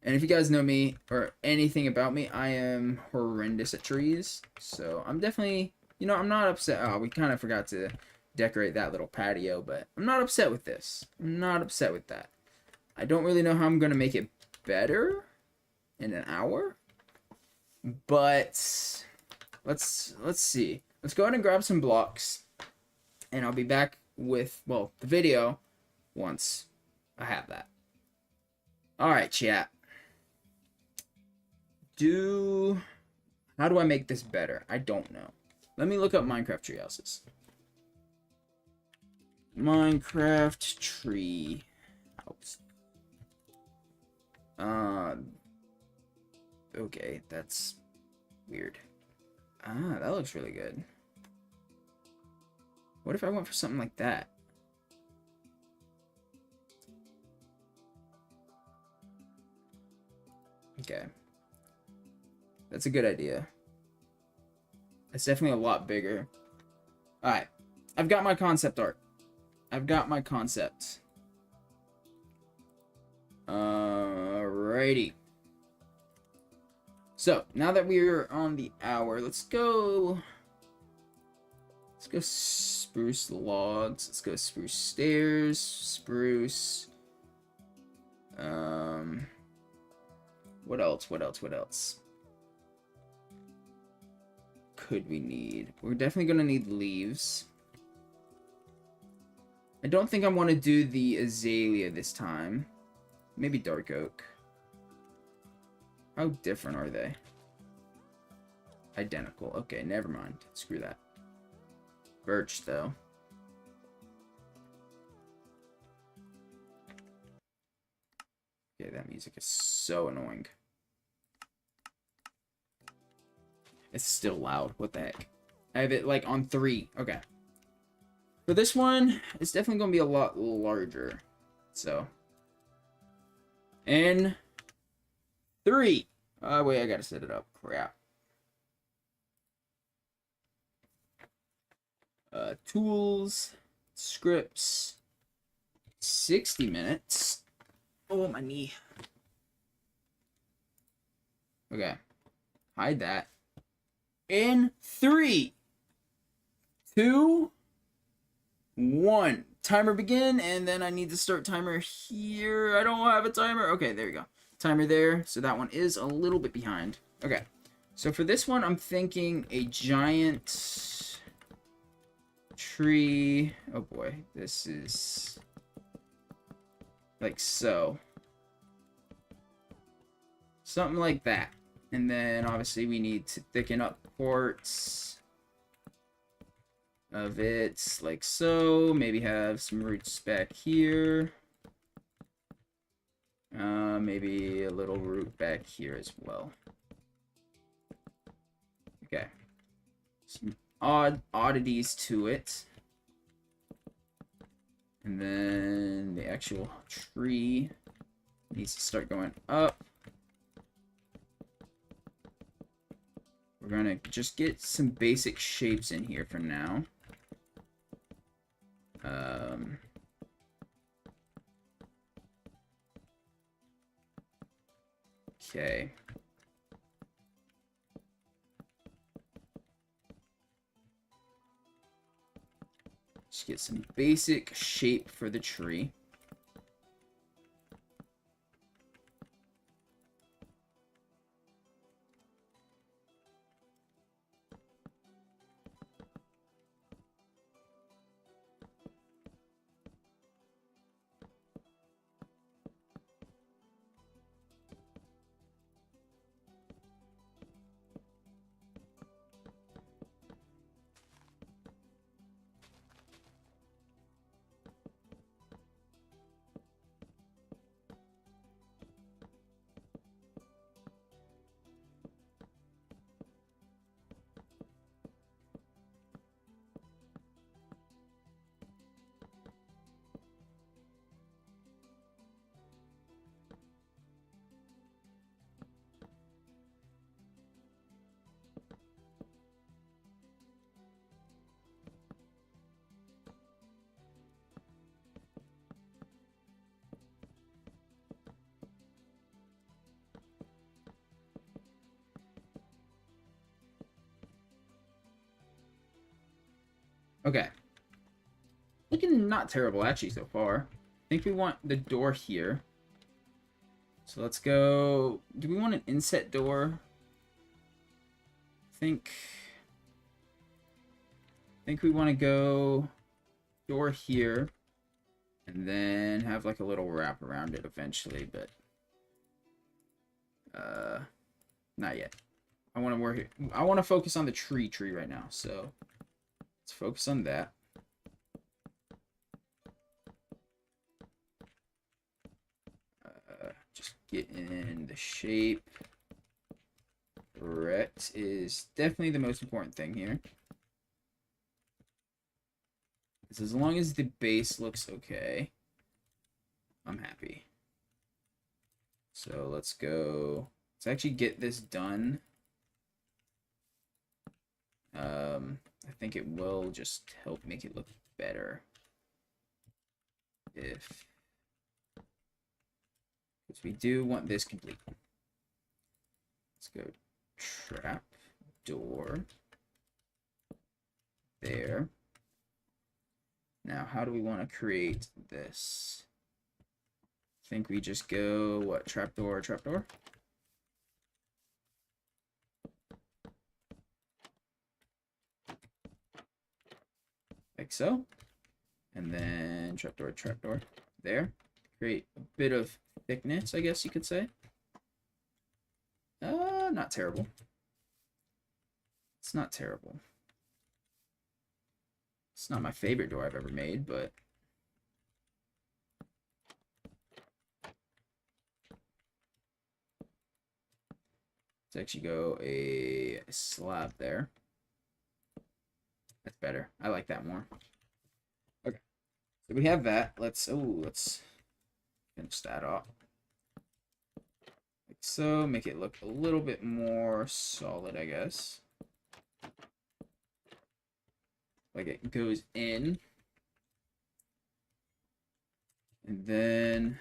And if you guys know me or anything about me, I am horrendous at trees. So I'm definitely, you know, I'm not upset. Oh, we kind of forgot to decorate that little patio, but I'm not upset with this. I'm not upset with that. I don't really know how I'm going to make it better in an hour. But let's see. Let's go ahead and grab some blocks. And I'll be back with, well, the video once I have that. Alright, chat. How do I make this better? I don't know. Let me look up Minecraft treehouses. Minecraft tree house. Okay, that's weird. That looks really good. What if I went for something like that? Okay. That's a good idea. It's definitely a lot bigger. Alright. I've got my concept art. I've got my concept. Alrighty. So, now that we're on the hour, let's go spruce logs. Let's go spruce stairs. Spruce. What else? What else? Could we need? We're definitely gonna need leaves. I don't think I want to do the azalea this time. Maybe dark oak. How different are they? Identical. Okay, never mind. Screw that. Birch, though. Okay, that music is so annoying. It's still loud. What the heck? I have it like on 3. Okay. For this one, it's definitely going to be a lot larger. So. In 3. Wait, I got to set it up. Crap. Tools. Scripts. 60 minutes. Oh, my knee. Okay. Hide that. In 3, 2, 1. Timer begin, and then I need to start timer here. I don't have a timer. Okay, there we go. Timer there. So that one is a little bit behind. Okay. So for this one, I'm thinking a giant tree. Oh boy. This is like so. Something like that. And then obviously we need to thicken up parts of it like so. Maybe have some roots back here. Maybe a little root back here as well. Okay. Some oddities to it. And then the actual tree needs to start going up. We're gonna just get some basic shapes in here for now. Okay. Just get some basic shape for the tree. Okay. Looking not terrible, actually, so far. I think we want the door here. So let's go... Do we want an inset door? I think we want to go door here. And then have like a little wrap around it eventually, but... not yet. I want to focus on the tree right now, so... Let's focus on that. Just get in the shape. Correct is definitely the most important thing here. Because as long as the base looks okay, I'm happy. So let's go. Let's actually get this done. I think it will just help make it look better if, because we do want this complete. Let's go trap door there. Now, how do we want to create this? I think we just go, what, trapdoor, trapdoor? Like so. And then trapdoor, trapdoor there. Create a bit of thickness, I guess you could say. Not terrible. It's not terrible. It's not my favorite door I've ever made, but Let's actually go a slab there. That's better. I like that more. Okay. So we have that. Let's finish that off. Like so, make it look a little bit more solid, I guess. Like it goes in. And then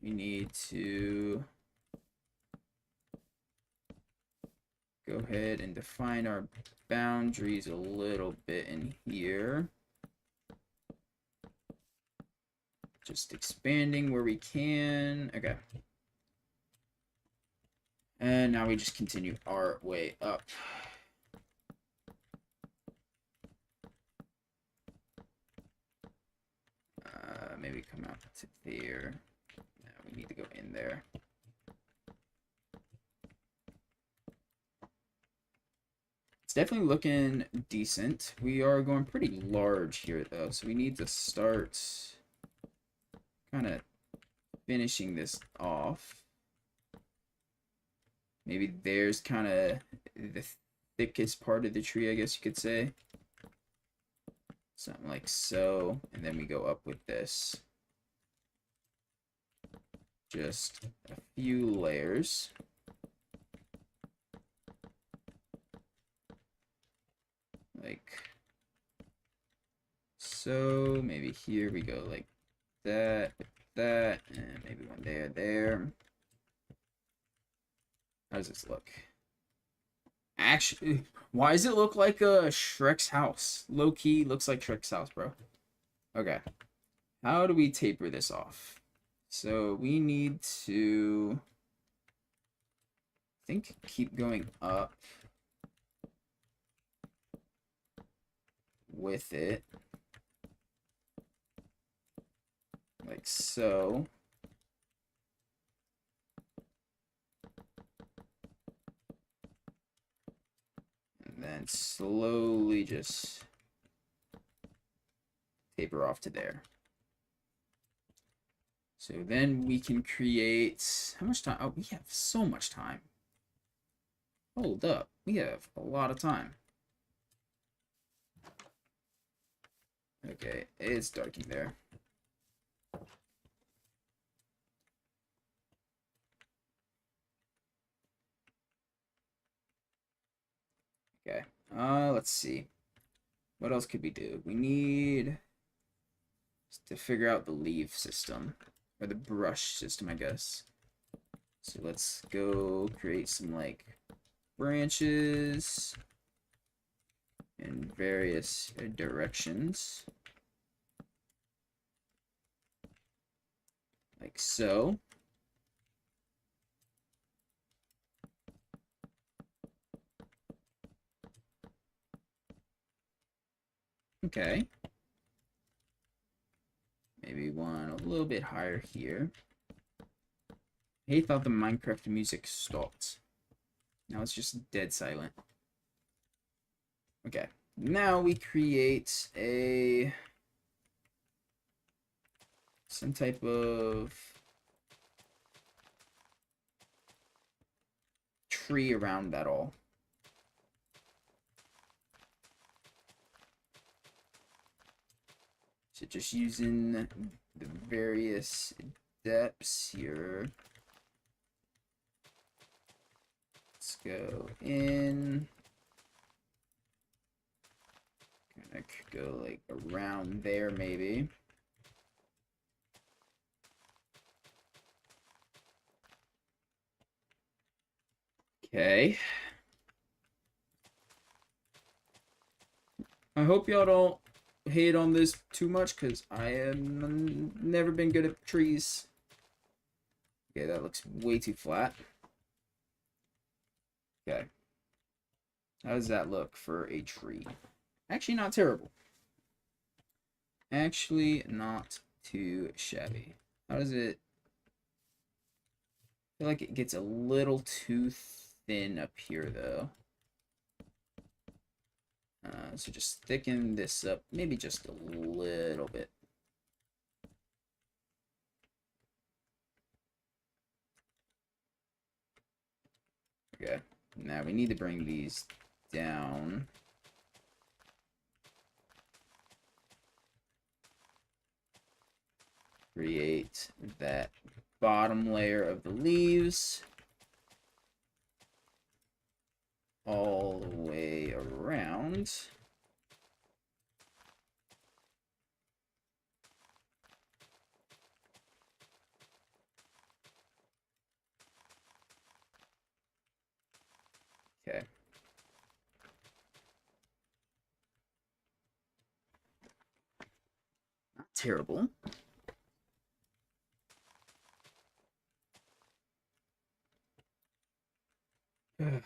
we need to go ahead and define our boundaries a little bit in here. Just expanding where we can. Okay. And now we just continue our way up. Maybe come out to there. Now we need to go in there. It's definitely looking decent. We are going pretty large here, though, so we need to start kind of finishing this off. Maybe there's kind of the thickest part of the tree, I guess you could say. Something like so. And then we go up with this. Just a few layers. Like so. Maybe here we go like that, and maybe one there. How does this look? Actually, why does it look like Shrek's house? Low key looks like Shrek's house, bro. Okay. How do we taper this off? So we need to, I think, keep going up with it. Like so. And then slowly just taper off to there. So then we can create, how much time? Oh, we have so much time. Hold up, we have a lot of time. Okay, it's darking there. Okay, let's see. What else could we do? We need to figure out the leaf system, or the brush system, I guess. So let's go create some, like, branches in various directions. Like so. Okay. Maybe one a little bit higher here. I thought the Minecraft music stopped. Now it's just dead silent. Okay. Now we create some type of tree around that all. So just using the various depths here. Let's go in. Kind of go like around there maybe. Okay. I hope y'all don't hate on this too much, because I have never been good at trees. Okay, that looks way too flat. Okay. How does that look for a tree? Actually, not terrible. Actually, not too shabby. How does it... I feel like it gets a little too thin up here, though. So just thicken this up, maybe just a little bit. Okay. Now we need to bring these down. Create that bottom layer of the leaves all the way around. Okay. Not terrible. Okay.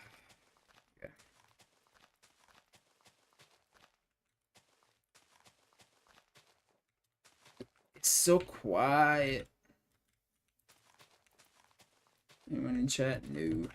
It's so quiet. Anyone in chat? No.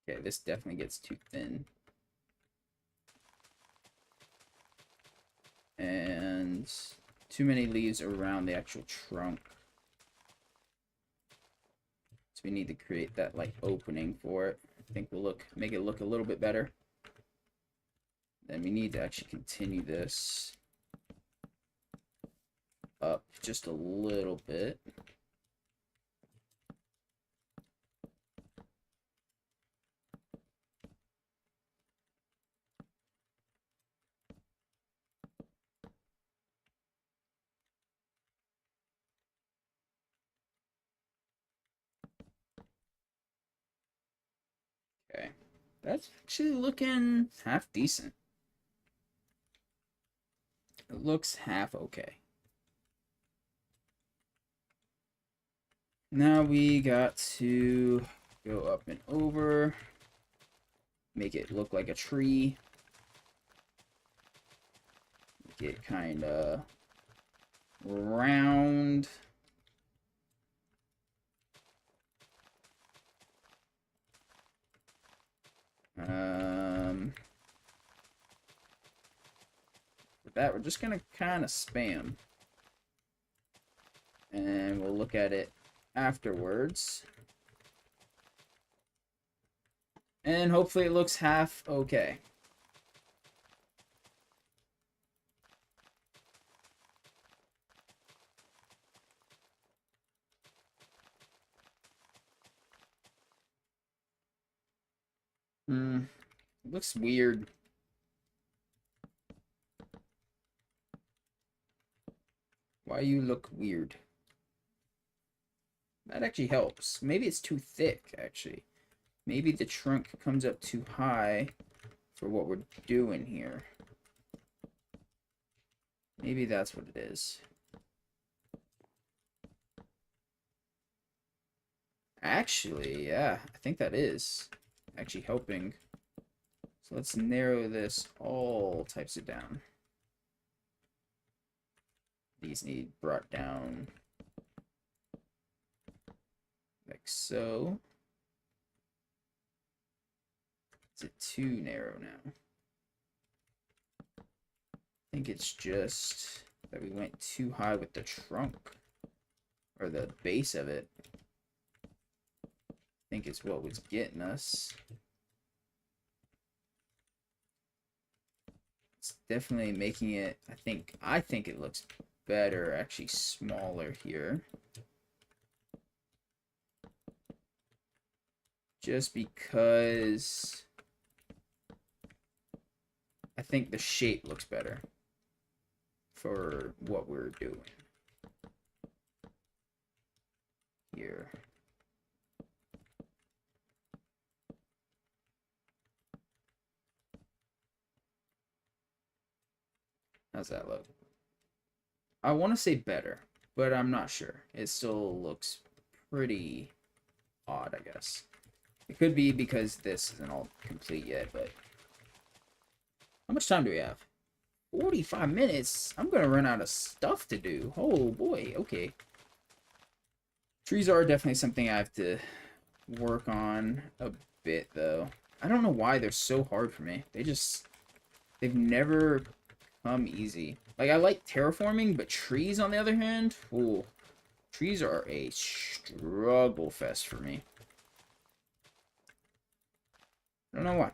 Okay, this definitely gets too thin. And too many leaves around the actual trunk. So we need to create that like opening for it. I think we'll make it look a little bit better. Then we need to actually continue this up just a little bit. Okay, that's actually looking half decent. It looks half okay. Now we got to go up and over, make it look like a tree, make it kind of round. For that, we're just gonna kind of spam, and we'll look at it afterwards. And hopefully it looks half okay. It looks weird. Why you look weird? That actually helps. Maybe it's too thick, actually. Maybe the trunk comes up too high for what we're doing here. Maybe that's what it is. Actually, yeah, I think that is actually helping. So let's narrow this all types of down. These need brought down like so. Is it too narrow now? I think it's just that we went too high with the trunk or the base of it. I think it's what was getting us. It's definitely making it, I think it looks better, actually smaller here. Just because I think the shape looks better. for what we're doing here. How's that look? I want to say better, but I'm not sure. It still looks pretty odd, I guess. It could be because this isn't all complete yet, but... How much time do we have? 45 minutes? I'm gonna run out of stuff to do. Oh, boy. Okay. Trees are definitely something I have to work on a bit, though. I don't know why they're so hard for me. They've never come easy. Like, I like terraforming, but trees, on the other hand, ooh, trees are a struggle fest for me. I don't know why.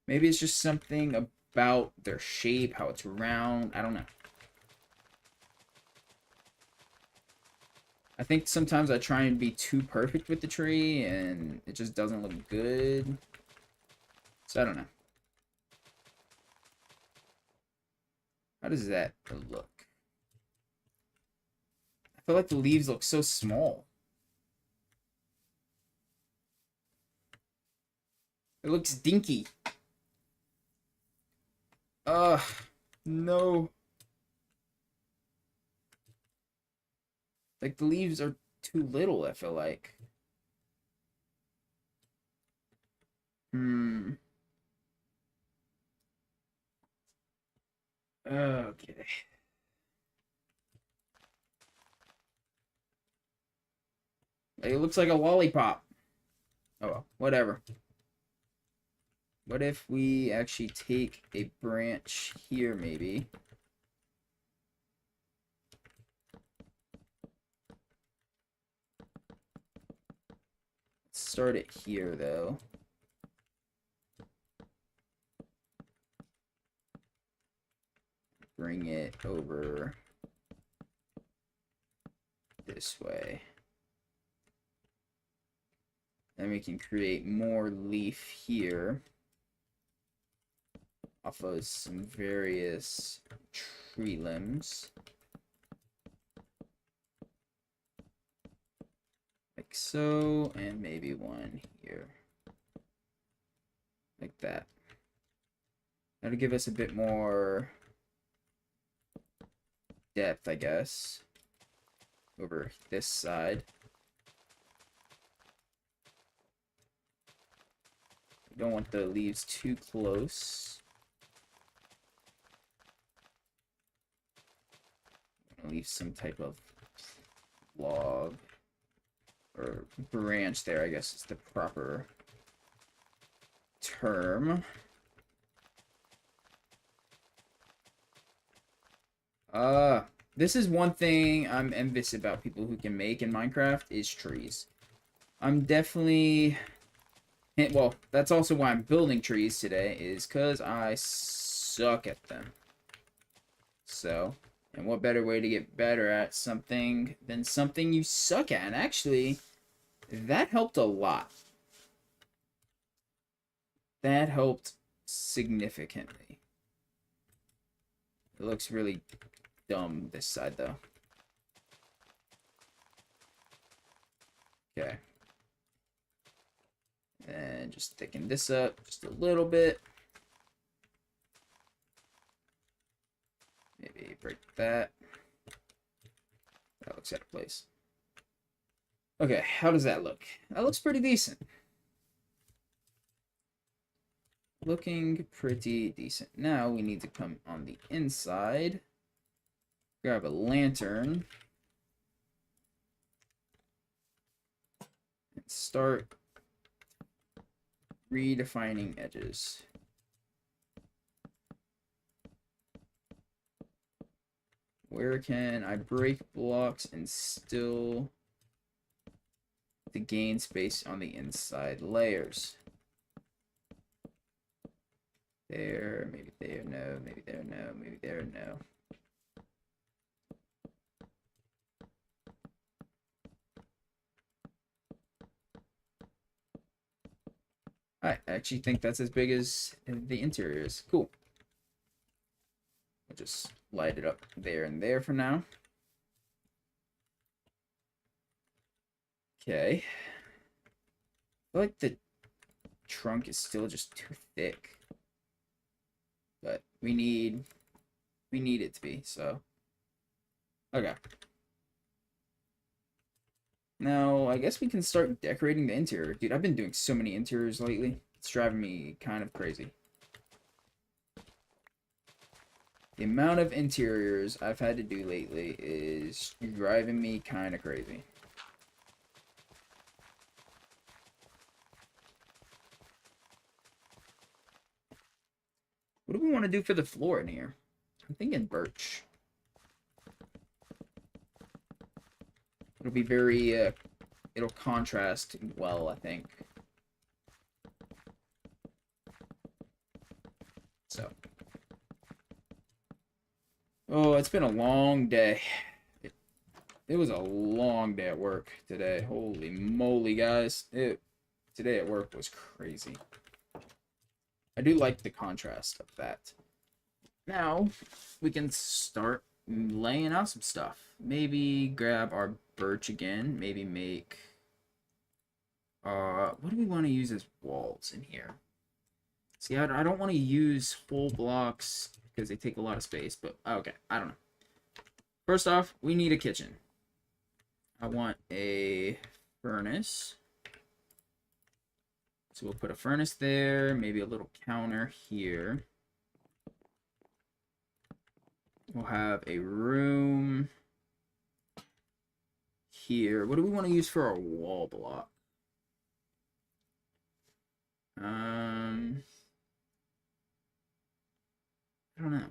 Maybe it's just something about their shape, how it's round. I don't know. I think sometimes I try and be too perfect with the tree, and it just doesn't look good. So I don't know. How does that look? I feel like the leaves look so small. It looks dinky. Ugh, no. Like, the leaves are too little, I feel like. Okay. Like, it looks like a lollipop. Oh well, whatever. What if we actually take a branch here, maybe? Let's start it here, though. Bring it over this way. Then we can create more leaf here off of some various tree limbs. Like so, and maybe one here. Like that. That'll give us a bit more depth, I guess, over this side. We don't want the leaves too close. Leave some type of log or branch there, I guess is the proper term. This is one thing I'm envious about people who can make in Minecraft is trees. I'm definitely... Well, that's also why I'm building trees today, is because I suck at them. So, and what better way to get better at something than something you suck at? And actually, that helped a lot. That helped significantly. It looks really dumb this side, though. Okay. And just thicken this up just a little bit. Maybe break that. That looks out of place. Okay, how does that look? That looks pretty decent. Looking pretty decent. Now we need to come on the inside. Grab a lantern. And start redefining edges. Where can I break blocks and still to gain space on the inside layers? There, maybe there, no, maybe there, no, maybe there, no. I actually think that's as big as the interior is. Cool. We'll just light it up there and there for now. Okay. I feel like the trunk is still just too thick. But we need it to be, so. Okay. Now, I guess we can start decorating the interior. Dude, I've been doing so many interiors lately. It's driving me kind of crazy. The amount of interiors I've had to do lately is driving me kind of crazy. What do we want to do for the floor in here? I'm thinking birch. It'll be very, it'll contrast well, I think. So. Oh, it's been a long day. It was a long day at work today. Holy moly, guys. Today at work was crazy. I do like the contrast of that. Now, we can start laying out some stuff. Maybe grab our birch again. Maybe make... what do we want to use as walls in here? See, I don't want to use whole blocks because they take a lot of space, but okay, I don't know. First off, we need a kitchen. I want a furnace. So we'll put a furnace there, maybe a little counter here. We'll have a room here. What do we want to use for our wall block? I don't know.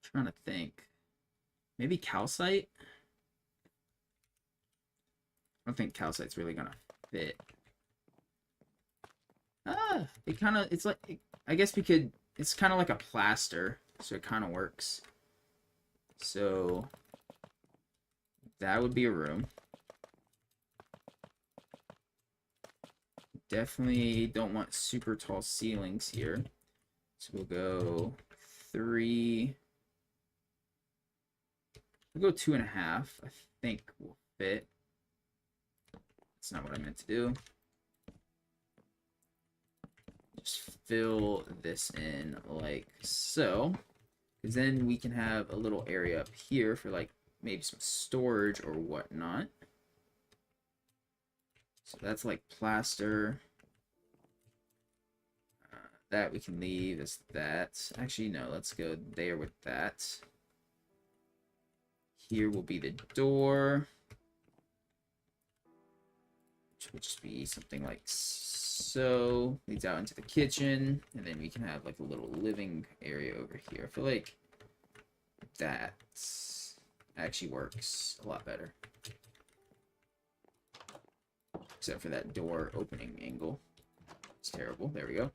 Trying to think. Maybe calcite? I don't think calcite's really gonna fit. It kind of, it's like, I guess we could, it's kind of like a plaster, so it kind of works. So, that would be a room. Definitely don't want super tall ceilings here. So we'll go 3. We'll go 2.5. I think will fit. That's not what I meant to do. Just fill this in like so. Because then we can have a little area up here for like maybe some storage or whatnot. So that's like plaster. That we can leave as that. Actually, no, let's go there with that. Here will be the door. Which will just be something like so. Leads out into the kitchen. And then we can have like a little living area over here. I feel like that actually works a lot better. Except for that door opening angle. It's terrible. There we go.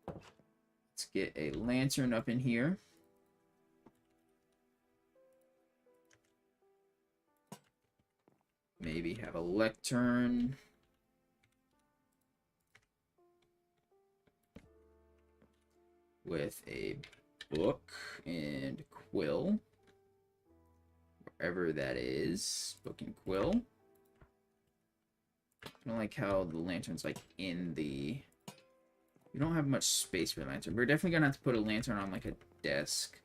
Let's get a lantern up in here. Maybe have a lectern. With a book and quill. Wherever that is. Book and quill. I don't like how the lantern's like in the... We don't have much space for the lantern. We're definitely gonna have to put a lantern on like a desk.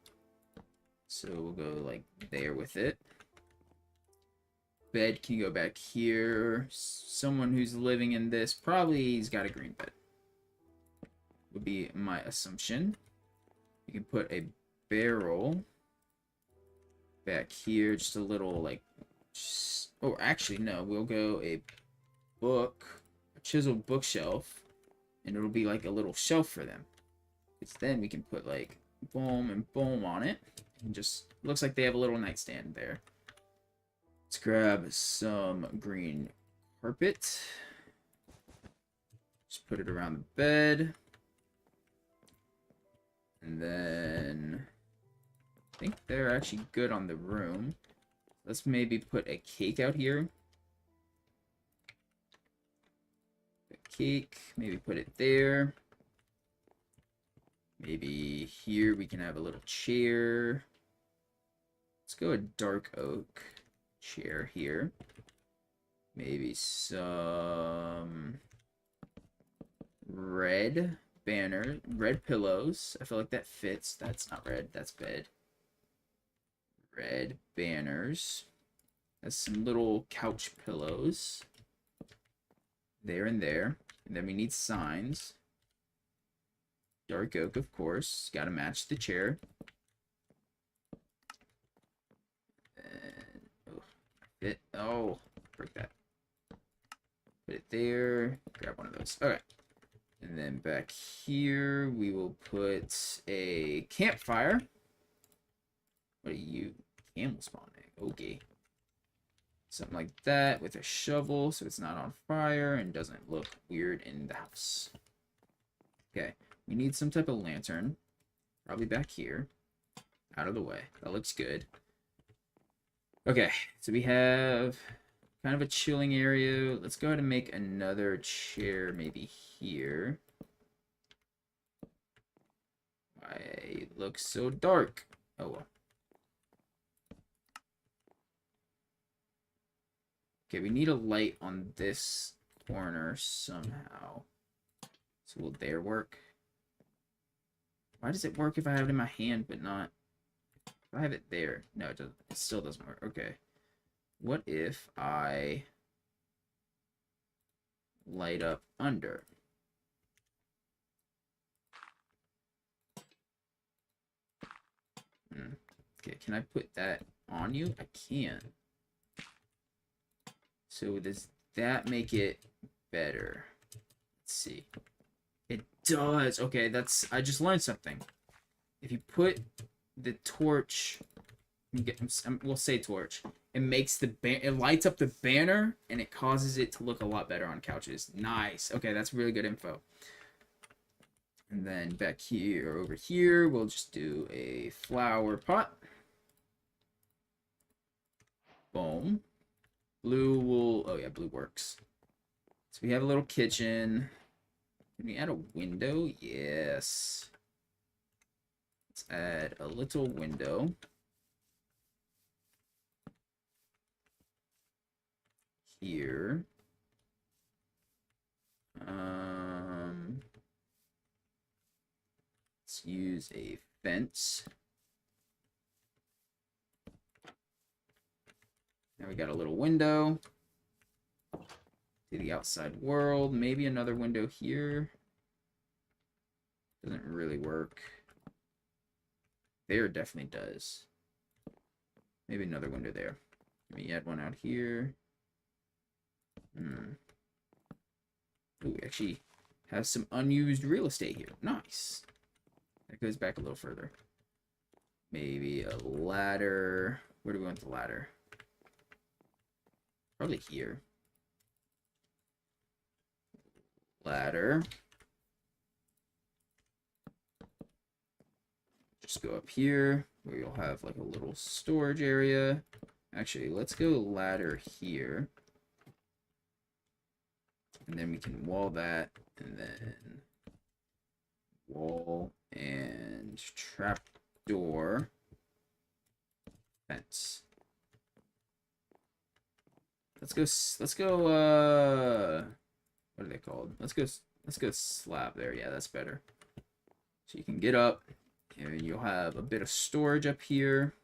So we'll go like there with it. Bed can go back here. Someone who's living in this, probably he's got a green bed. Would be my assumption. You can put a barrel back here, just a little like... Oh, actually no, we'll go a book, a chiseled bookshelf, and it'll be like a little shelf for them. Because then we can put like boom and boom on it, and just looks like they have a little nightstand there. Let's grab some green carpet. Just put it around the bed. And then I think they're actually good on the room. Let's maybe put a cake out here. Cake, maybe put it there. Maybe here we can have a little chair. Let's go a dark oak chair here. Maybe some red red pillows. I feel like that fits. That's not red, that's bed. Red banners. That's some little couch pillows. There and there. And then we need signs. Dark oak, of course. Gotta match the chair. And, oh, break that. Put it there. Grab one of those. Okay. And then back here, we will put a campfire. What are you? Camel spawning. Okay. Something like that with a shovel so it's not on fire and doesn't look weird in the house. Okay. We need some type of lantern. Probably back here. Out of the way. That looks good. Okay. So we have kind of a chilling area. Let's go ahead and make another chair maybe here. Why it looks so dark? Oh well. Okay, we need a light on this corner somehow. So will there work? Why does it work if I have it in my hand but not? If I have it there. No, it doesn't. It still doesn't work. Okay. What if I light up under? Okay, can I put that on you? I can. So does that make it better? Let's see. It does. Okay, I just learned something. If you put the torch, we'll say torch, it makes it lights up the banner and it causes it to look a lot better on couches. Nice. Okay, that's really good info. And then back here, over here, we'll just do a flower pot. Boom. Blue will, oh yeah, blue works. So we have a little kitchen. Can we add a window? Yes. Let's add a little window. Here. Let's use a fence. Now we got a little window to the outside world. Maybe another window here. Doesn't really work. There definitely does. Maybe another window there. Let me add one out here. Ooh, we actually have some unused real estate here. Nice. That goes back a little further. Maybe a ladder. Where do we want the ladder? Probably here. Ladder. Just go up here where you'll have like a little storage area. Actually, let's go ladder here. And then we can wall that, and then wall and trap door fence. Let's go what are they called? Let's go slab there. Yeah, that's better. So you can get up and you'll have a bit of storage up here.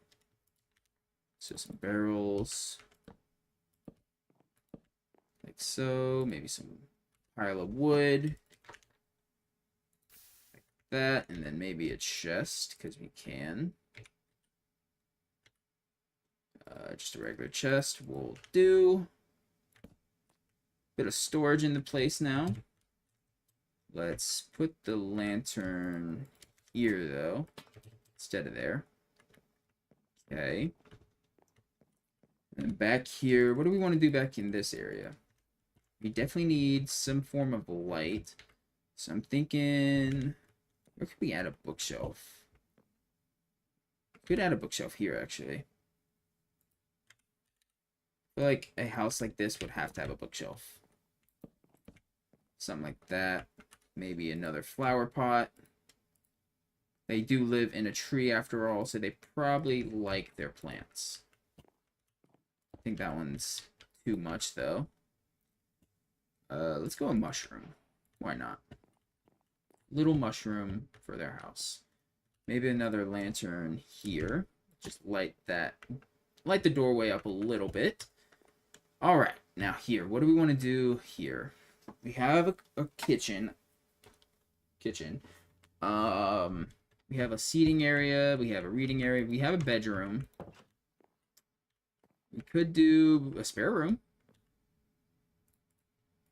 So some barrels. Like so, maybe some pile of wood. Like that, and then maybe a chest, because we can. Just a regular chest will do. Bit of storage in the place now. Let's put the lantern here, though, instead of there. Okay. And back here, what do we want to do back in this area? We definitely need some form of light. So I'm thinking, where could we add a bookshelf? Could add a bookshelf here, actually. I feel like a house like this would have to have a bookshelf. Something like that. Maybe another flower pot. They do live in a tree after all, so they probably like their plants. I think that one's too much, though. Let's go a mushroom. Why not? Little mushroom for their house. Maybe another lantern here. Just light the doorway up a little bit. All right, now here, what do we want to do here? We have a kitchen. We have a seating area. We have a reading area. We have a bedroom. We could do a spare room.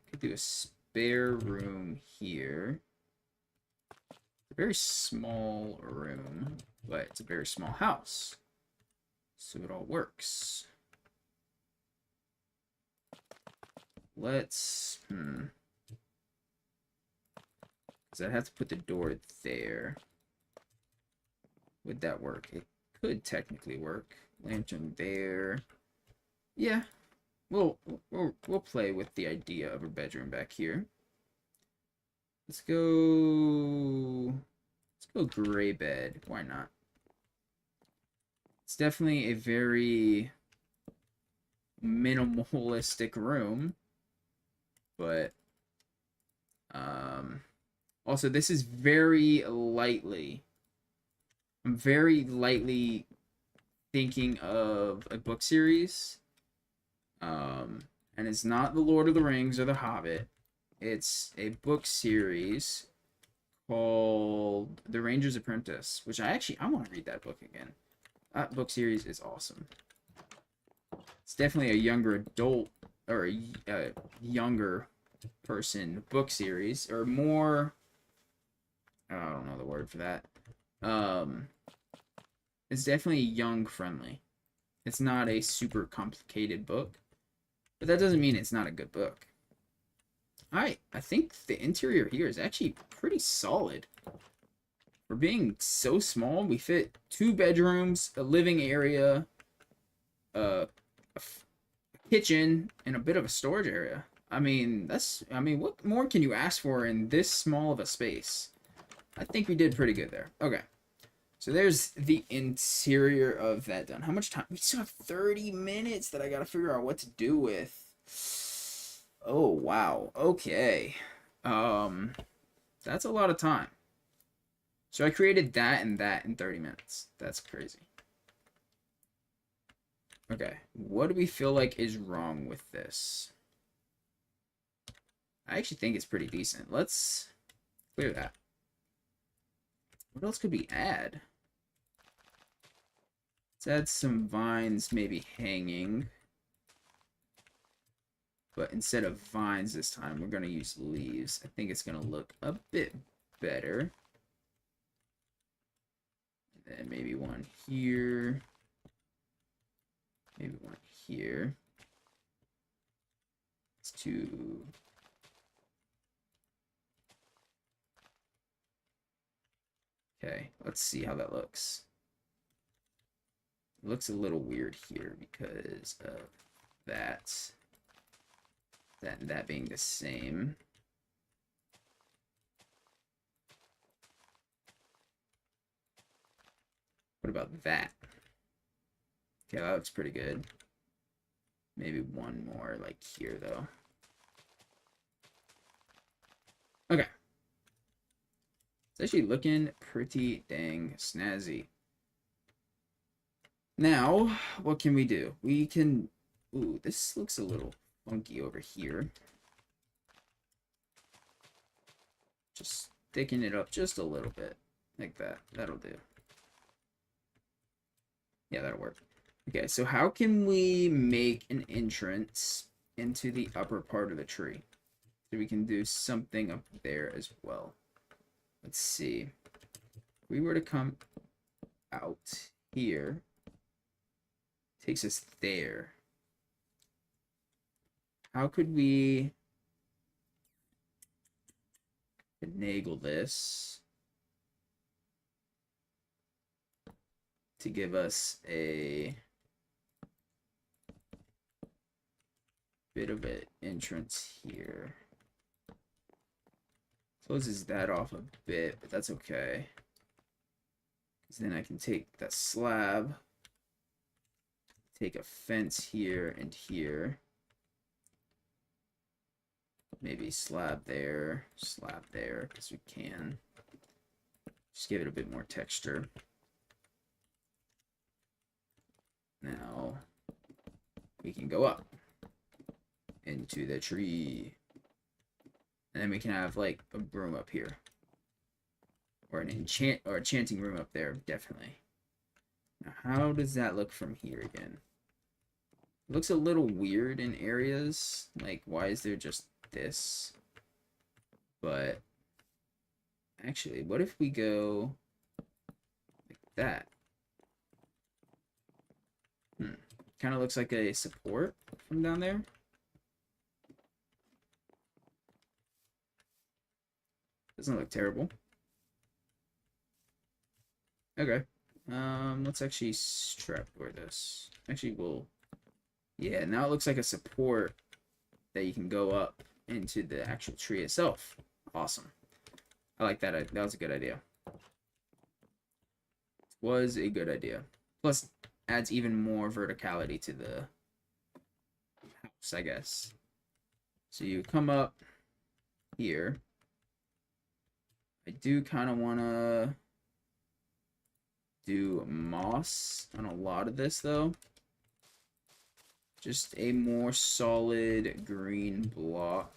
Could do a spare room here. It's a very small room, but it's a very small house. So it all works. Let's, because I'd have to put the door there. Would that work? It could technically work. Lantern there. Yeah. We'll play with the idea of a bedroom back here. Let's go gray bed. Why not? It's definitely a very minimalistic room, but also this is very lightly. I'm very lightly thinking of a book series. And it's not The Lord of the Rings or The Hobbit. It's a book series called The Ranger's Apprentice, which I want to read that book again. That book series is awesome. It's definitely a younger adult or a younger person book series, or more. I don't know the word for that. It's definitely young friendly. It's not a super complicated book, but that doesn't mean it's not a good book. I think the interior here is actually pretty solid. For being so small, we fit 2 bedrooms, a living area, a kitchen, and a bit of a storage area. I mean, what more can you ask for in this small of a space? I think we did pretty good there. Okay. So there's the interior of that done. How much time? We still have 30 minutes that I gotta figure out what to do with. Oh, wow. Okay. That's a lot of time. So I created that and that in 30 minutes. That's crazy. Okay. What do we feel like is wrong with this? I actually think it's pretty decent. Let's clear that. What else could we add? Let's add some vines, maybe hanging. But instead of vines this time, we're going to use leaves. I think it's going to look a bit better. And then maybe one here. Maybe one here. It's two. Okay, let's see how that looks. It looks a little weird here because of that. That being the same. What about that? Okay, that looks pretty good. Maybe one more like here though. Okay. It's actually looking pretty dang snazzy. Now, what can we do? We can... Ooh, this looks a little funky over here. Just sticking it up just a little bit. Like that. That'll do. Yeah, that'll work. Okay, so how can we make an entrance into the upper part of the tree? So we can do something up there as well. Let's see. If we were to come out here, takes us there. How could we finagle this to give us a bit of an entrance here? Closes that off a bit, but that's okay. Then I can take that slab, take a fence here and here. Maybe slab there, because we can. Just give it a bit more texture. Now, we can go up into the tree. And then we can have, like, a room up here. Or an enchanting room up there, definitely. Now, how does that look from here again? It looks a little weird in areas. Like, why is there just this? But actually, what if we go like that? Kind of looks like a support from down there. Doesn't look terrible. Okay. Let's actually trapdoor this. Actually, yeah, now it looks like a support that you can go up into the actual tree itself. Awesome. I like that. That was a good idea. Was a good idea. Plus, adds even more verticality to the house, I guess. So you come up here. I do kind of want to do moss on a lot of this, though. Just a more solid green block.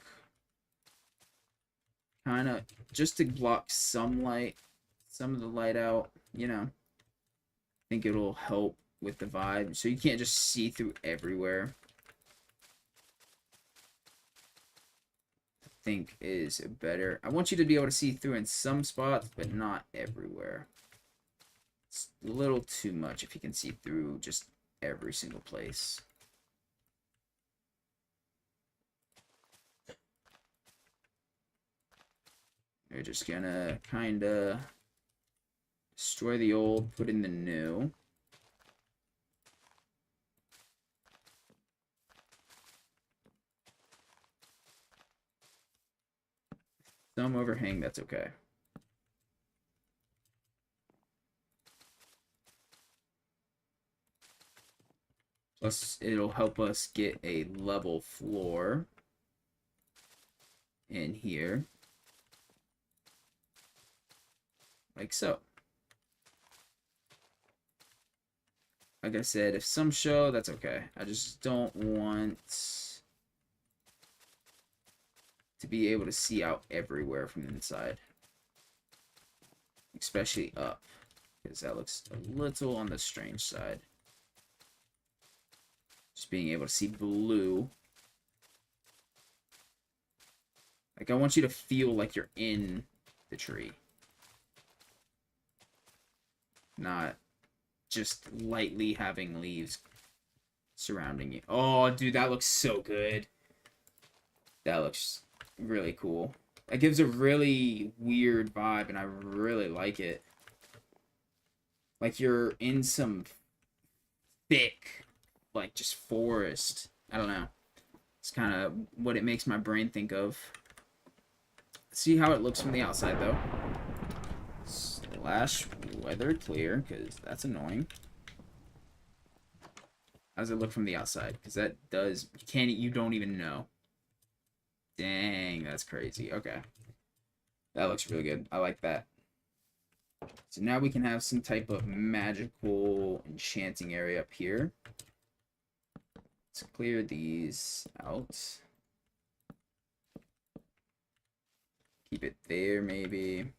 Kind of just to block some light, some of the light out, you know. I think it'll help with the vibe, so you can't just see through everywhere. I think is better. I want you to be able to see through in some spots, but not everywhere. It's a little too much if you can see through just every single place. We're just gonna kind of destroy the old, put in the new. Some overhang, that's okay. Plus, it'll help us get a level floor in here. Like so. Like I said, if some show, that's okay. I just don't want to be able to see out everywhere from the inside. Especially up. Because that looks a little on the strange side. Just being able to see blue. Like, I want you to feel like you're in the tree. Not just lightly having leaves surrounding you. Oh, dude, that looks so good. That looks really cool. That gives a really weird vibe, and I really like it. Like you're in some thick, like, just forest. I don't know. It's kind of what it makes my brain think of. See how it looks from the outside, though. Slash weather clear, because that's annoying. How does it look from the outside? Because that does... You don't even know. Dang, that's crazy. Okay. That looks really good. I like that. So now we can have some type of magical enchanting area up here. Let's clear these out. Keep it there, maybe.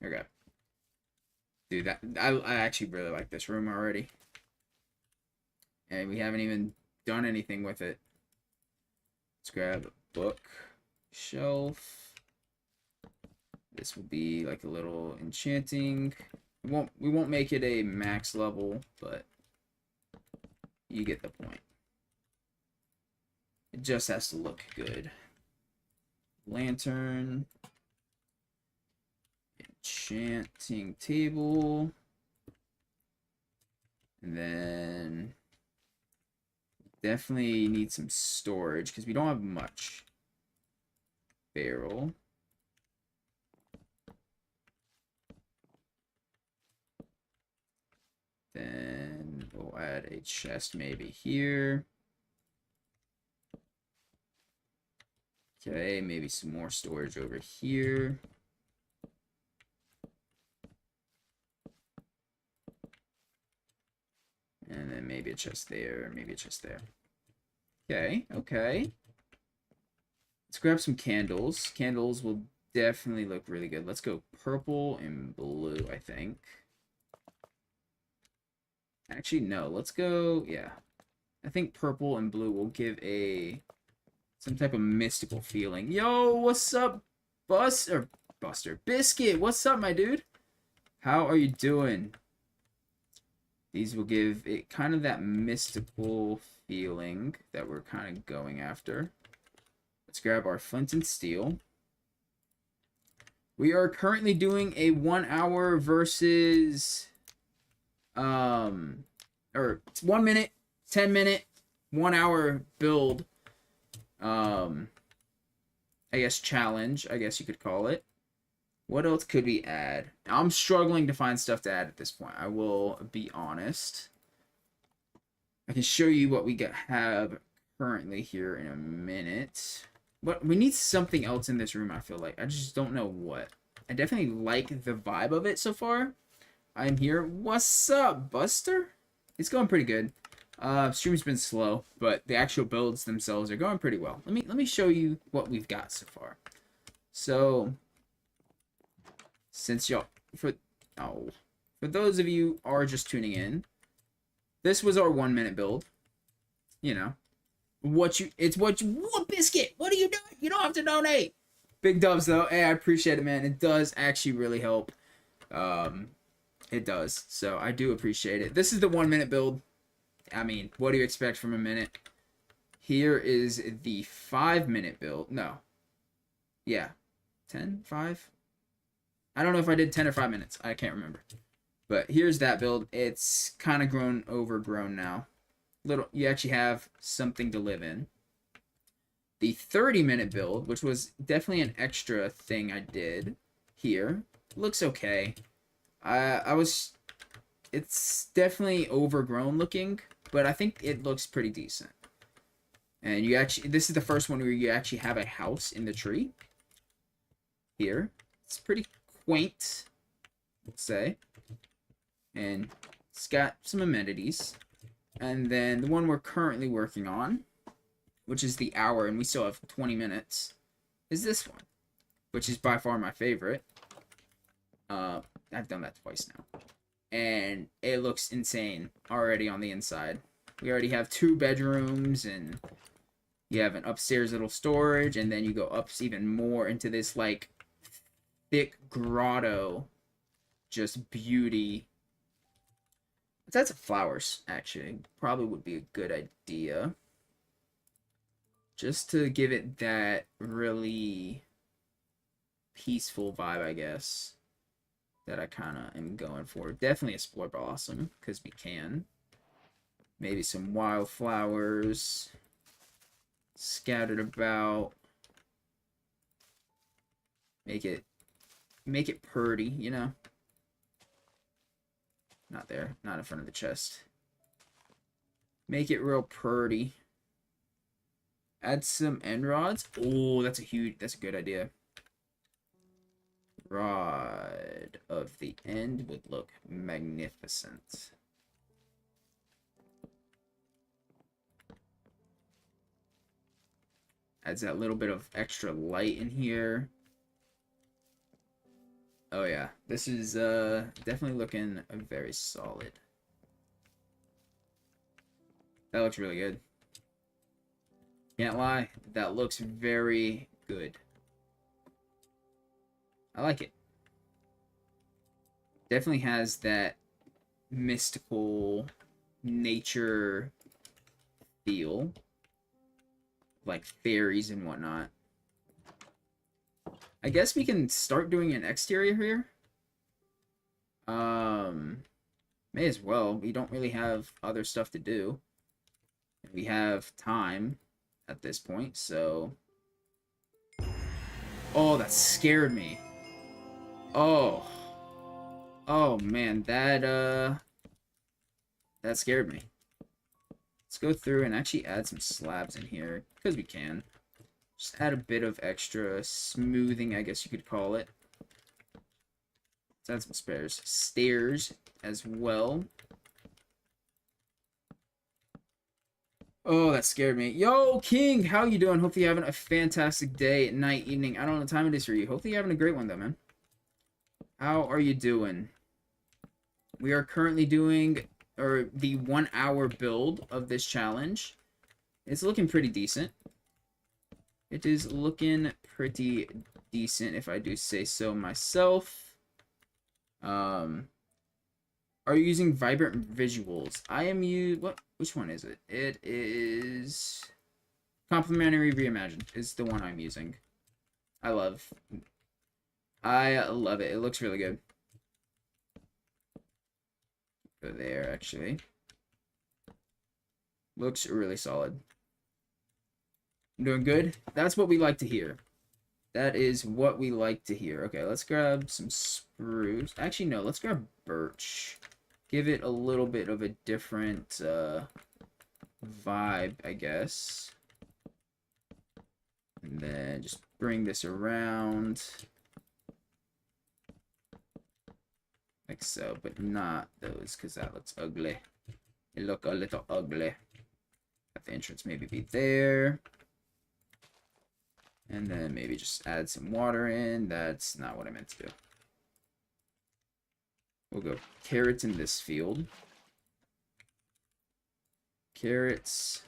Okay. Dude, I actually really like this room already. And we haven't even done anything with it. Let's grab a book shelf. This will be like a little enchanting. We won't make it a max level, but you get the point. It just has to look good. Lantern. Enchanting table. And then definitely need some storage because we don't have much. Barrel. then we'll add a chest maybe here. Okay, maybe some more storage over here. And then maybe a chest there, maybe a chest there. Okay, okay. Let's grab some candles. Candles will definitely look really good. Let's go purple and blue, I think. Actually, no. Let's go, yeah. I think purple and blue will give some type of mystical feeling. Yo, what's up, Buster? Biscuit, what's up, my dude? How are you doing? These will give it kind of that mystical feeling that we're kind of going after. Let's grab our flint and steel. We are currently doing a 1 hour versus or 1 minute, 10 minute, 1 hour build I guess challenge, I guess you could call it. What else could we add? I'm struggling to find stuff to add at this point. I will be honest. I can show you what we have currently here in a minute. But we need something else in this room, I feel like. I just don't know what. I definitely like the vibe of it so far. I'm here. What's up, Buster? It's going pretty good. Stream's been slow, but the actual builds themselves are going pretty well. Let me show you what we've got so far. So, since y'all for those of you who are just tuning in, this was our 1 minute build. You know, what Biscuit? What are you doing? You don't have to donate. Big dubs though. Hey, I appreciate it, man. It does actually really help. It does. So I do appreciate it. This is the 1 minute build. I mean, what do you expect from a minute? Here is the 5 minute build. No. Yeah. 10? 5? I don't know if I did 10 or 5 minutes. I can't remember. But here's that build. It's kind of overgrown now. You actually have something to live in. The 30-minute build, which was definitely an extra thing I did here, looks okay. It's definitely overgrown looking, but I think it looks pretty decent. And this is the first one where you actually have a house in the tree. Here. It's pretty quaint, let's say. And it's got some amenities. And then the one we're currently working on, which is the hour, and we still have 20 minutes, is this one, which is by far my favorite. I've done that twice now. And it looks insane already on the inside. We already have 2 bedrooms, and you have an upstairs little storage, and then you go up even more into this, like, thick grotto. Just beauty. Let's add some flowers, actually. Probably would be a good idea. Just to give it that really peaceful vibe, I guess, that I kind of am going for. Definitely a Spore Blossom, because we can. Maybe some wildflowers scattered about. Make it pretty, you know? Not there. Not in front of the chest. Make it real pretty. Add some end rods. Oh, that's a good idea. Rod of the end would look magnificent. Adds that little bit of extra light in here. Oh yeah, this is definitely looking very solid. That looks really good. Can't lie, that looks very good. I like it. Definitely has that mystical nature feel. Like fairies and whatnot. I guess we can start doing an exterior here. May as well. We don't really have other stuff to do. We have time at this point, so... Oh, that scared me. Oh. Oh, man, that, That scared me. Let's go through and actually add some slabs in here, because we can. Just add a bit of extra smoothing, I guess you could call it. Let's add some stairs as well. Oh, that scared me. Yo, King, how you doing? Hopefully you're having a fantastic day, night, evening. I don't know what time it is for you. Hopefully you're having a great one, though, man. How are you doing? We are currently doing the 1 hour build of this challenge. It's looking pretty decent. It is looking pretty decent, if I do say so myself. Are you using Vibrant Visuals? I am which one is it? It is Complementary Reimagined is the one I'm using. I love it. It looks really good. Go there, actually. Looks really solid. I'm doing good. That's what we like to hear. That is what we like to hear. Okay, let's grab some spruce. Actually, no, let's grab birch. Give it a little bit of a different vibe, I guess. And then just bring this around. Like so, but not those, because that looks ugly. It look a little ugly. At the entrance maybe be there. And then maybe just add some water in. That's not what I meant to do. We'll go carrots in this field. Carrots.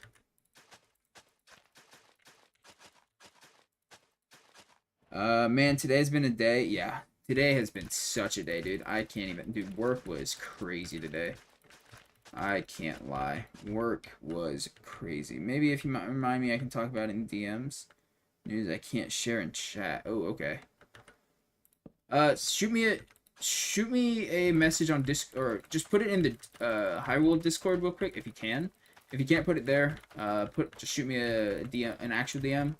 Man, today's been a day. Yeah, today has been such a day, dude. I can't even. Dude, work was crazy today. I can't lie. Work was crazy. Maybe if you might remind me, I can talk about it in DMs. News I can't share in chat. Oh, okay. Shoot me a message on Discord, or just put it in the Hyrule Discord real quick if you can. If you can't put it there, just shoot me a DM, an actual DM,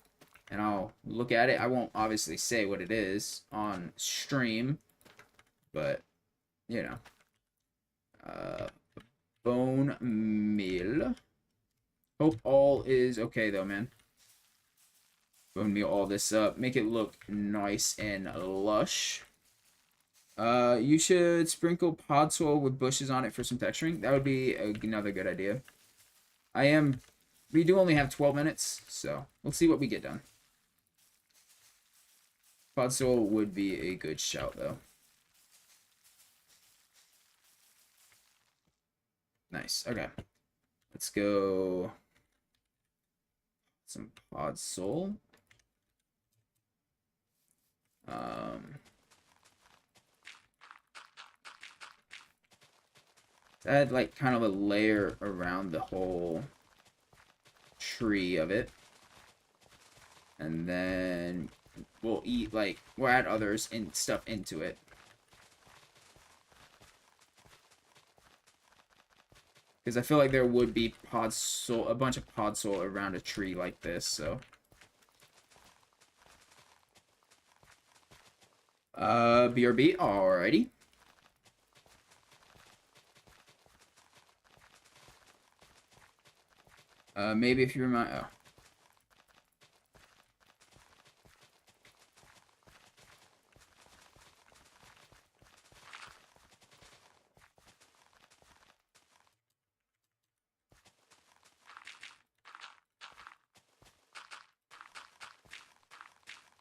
and I'll look at it. I won't obviously say what it is on stream, but you know. Bone meal. Hope all is okay though, man. Bone meal all this up. Make it look nice and lush. You should sprinkle Podzol with bushes on it for some texturing. That would be another good idea. We do only have 12 minutes, so we'll see what we get done. Podzol would be a good shout, though. Nice. Okay. Let's go. Some Podzol. Add like kind of a layer around the whole tree of it, and then we'll add others and stuff into it. Because I feel like there would be Podzol, a bunch of Podzol around a tree like this, so. BRB, alrighty. Maybe if you remind, oh.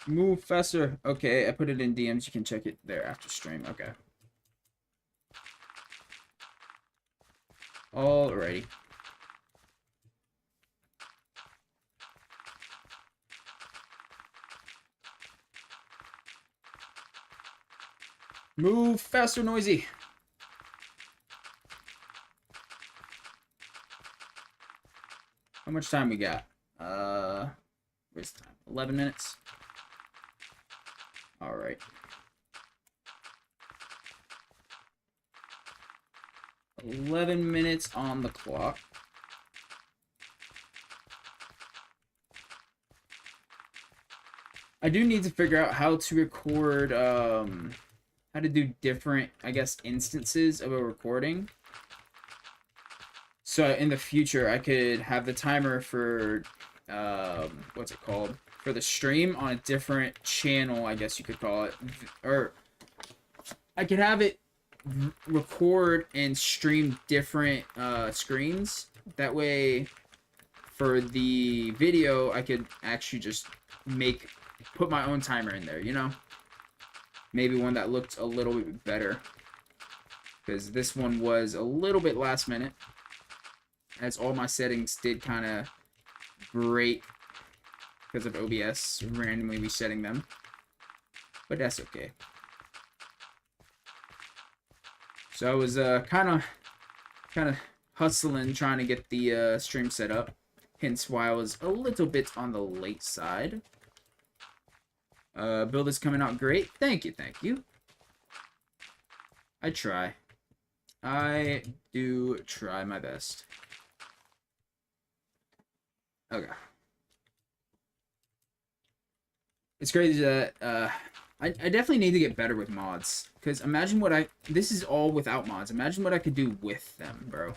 Move faster. Okay, I put it in DMs. You can check it there after stream. Okay. Alrighty. Move faster, Noisy. How much time we got? Where's time? 11 minutes. All right. $11 minutes on the clock. I do need to figure out how to record, how to do different, I guess, instances of a recording. So in the future, I could have the timer for, what's it called? For the stream on a different channel, I guess you could call it. Or I could have it record and stream different screens. That way, for the video, I could actually just put my own timer in there, you know? Maybe one that looked a little bit better. Because this one was a little bit last minute. As all my settings did kind of break because of OBS randomly resetting them. But that's okay. So I was kind of hustling trying to get the stream set up. Hence why I was a little bit on the late side. Build is coming out great. Thank you, thank you. I try. I do try my best. Okay. It's crazy that I definitely need to get better with mods. Because imagine what this is all without mods. Imagine what I could do with them, bro.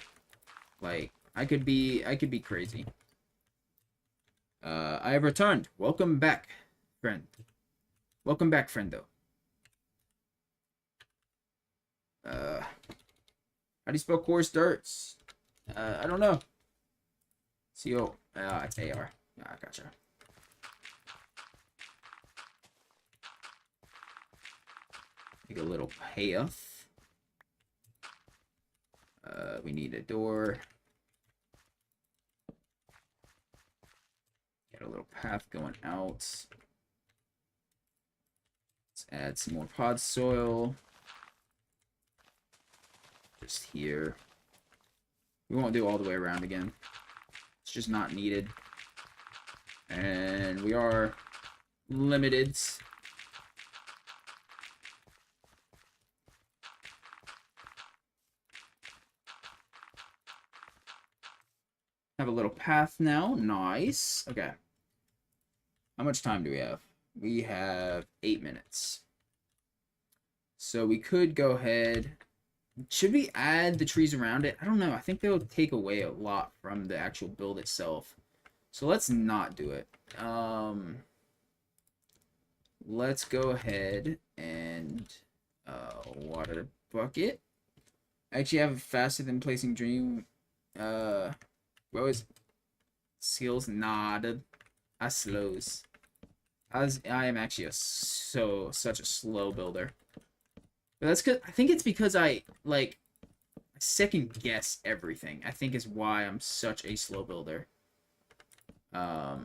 Like, I could be crazy. I have returned. Welcome back, friend. Welcome back, friendo. How do you spell coarse darts? I don't know. C-O. It's A-R. I gotcha. Make a little payoff. We need a door. Get a little path going out. Let's add some more pod soil. Just here. We won't do all the way around again. It's just not needed. And we are limited. Have a little path now. Nice. Okay. How much time do we have? We have 8 minutes. So we could go ahead. Should we add the trees around it? I don't know. I think they'll take away a lot from the actual build itself. So let's not do it. Let's go ahead and water bucket. I actually have it faster than placing dream. What was it? Skills nodded. I slows. I am actually such a slow builder. But that's because I think it's because I second guess everything. I think is why I'm such a slow builder. How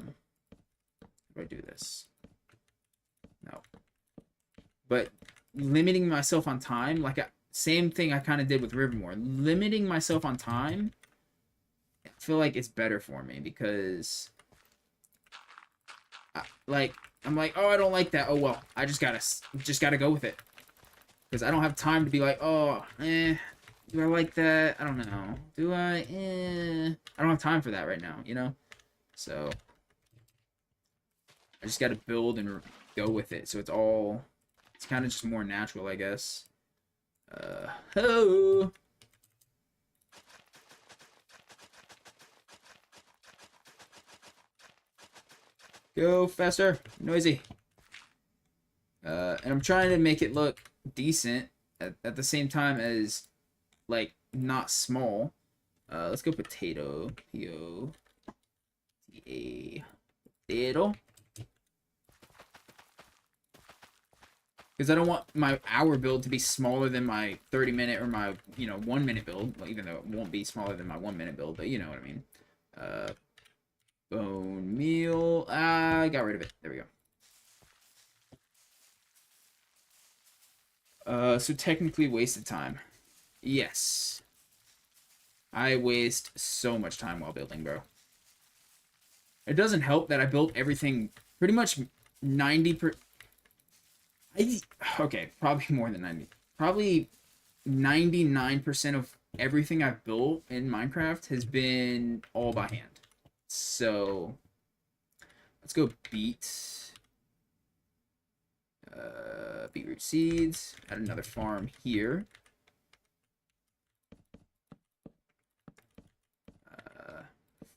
do I do this? No. But limiting myself on time, same thing I kind of did with Rivermore. Limiting myself on time, I feel like it's better for me because I'm like, oh, I don't like that. Oh well, I just gotta go with it because I don't have time to be like, oh, do I like that? I don't know. Do I? I don't have time for that right now, you know. So I just gotta build and go with it. So it's kind of just more natural, I guess. Hello. Go faster, noisy. And I'm trying to make it look decent at the same time as not small. Let's go potato. P-O-T-A. Potato. Because I don't want my hour build to be smaller than my 30-minute or my 1-minute build. Well, even though it won't be smaller than my 1-minute build, but you know what I mean. Bone meal. I got rid of it. There we go. So technically wasted time. Yes. I waste so much time while building, bro. It doesn't help that I built everything pretty much 90%. Okay, probably more than 90. Probably 99% of everything I've built in Minecraft has been all by hand. So let's go beetroot seeds. Add another farm here.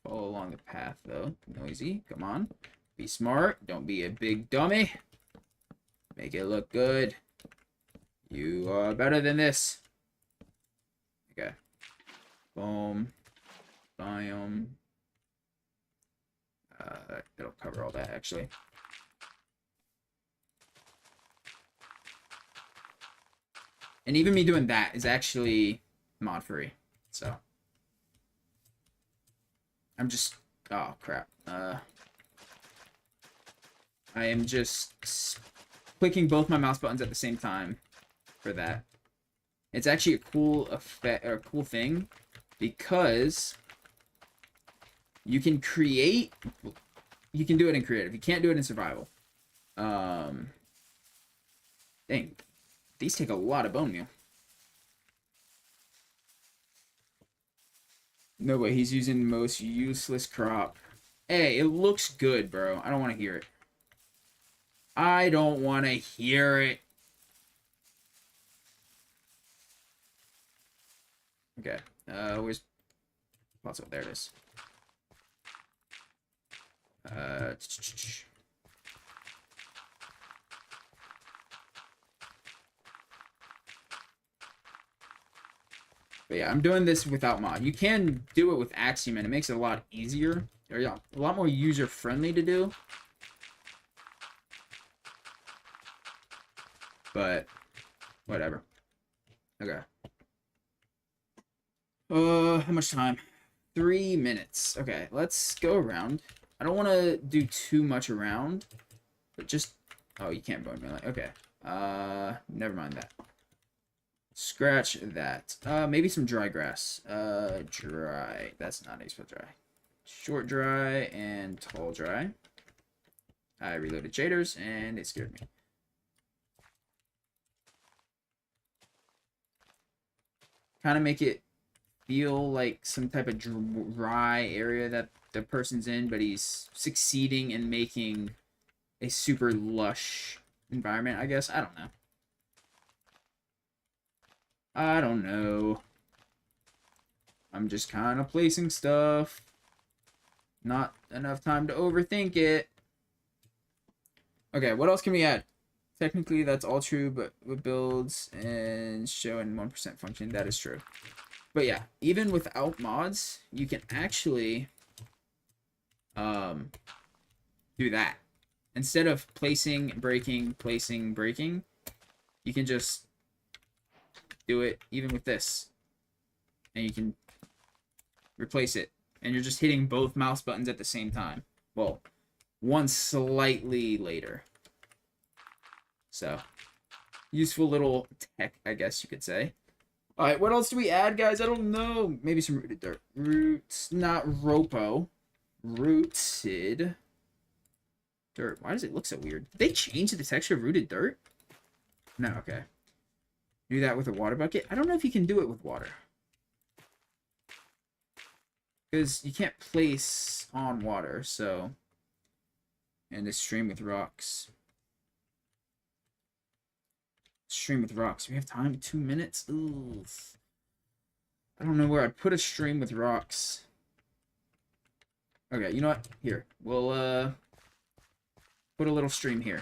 Follow along the path, though. Noisy. Come on. Be smart. Don't be a big dummy. Make it look good. You are better than this. Okay. Boom. Biome. It'll cover all that, actually. And even me doing that is actually mod free. So. I'm just... Oh, crap. I am just clicking both my mouse buttons at the same time for that. It's actually a cool effect, or a cool thing, because you can create... You can do it in creative. You can't do it in survival. Dang. These take a lot of bone meal. No way, he's using the most useless crop. Hey, it looks good, bro. I don't want to hear it. I don't want to hear it. Okay. Where's... Also, there it is. But yeah, I'm doing this without mod. You can do it with Axiom, and it makes it a lot easier. Or yeah, a lot more user-friendly to do. But, whatever. Okay. How much time? 3 minutes. Okay, let's go around. I don't want to do too much around, but just... Oh, you can't bone melee. Okay. Never mind that. Scratch that. Maybe some dry grass. Dry. That's not expo dry. Short dry and tall dry. I reloaded shaders and it scared me. Kind of make it feel like some type of dry area that the person's in, but he's succeeding in making a super lush environment, I guess. I don't know. I don't know. I'm just kind of placing stuff. Not enough time to overthink it. Okay, what else can we add? Technically, that's all true, but with builds and showing 1% function, that is true. But yeah, even without mods, you can actually do that. Instead of placing, breaking, you can just do it even with this. And you can replace it. And you're just hitting both mouse buttons at the same time. Well, one slightly later. So, useful little tech, I guess you could say. Alright, what else do we add, guys? I don't know. Maybe some rooted dirt. Roots, not ropo. Rooted dirt. Why does it look so weird? Did they change the texture of rooted dirt? No, okay. Do that with a water bucket? I don't know if you can do it with water. Because you can't place on water, so... And a stream with rocks. Stream with rocks. We have time? 2 minutes? Ooh. I don't know where I'd put a stream with rocks. Okay, you know what? Here. We'll, put a little stream here.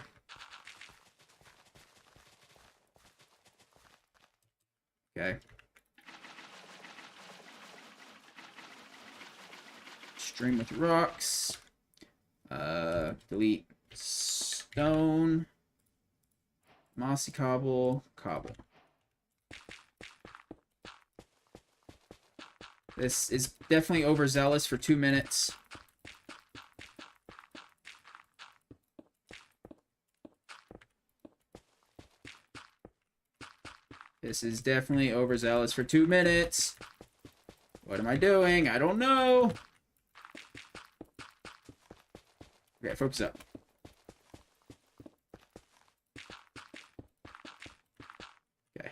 Okay. Stream with rocks. Delete stone. Mossy cobble. Cobble. This is definitely overzealous for 2 minutes. This is definitely overzealous for 2 minutes. What am I doing? I don't know. Okay, focus up. Okay.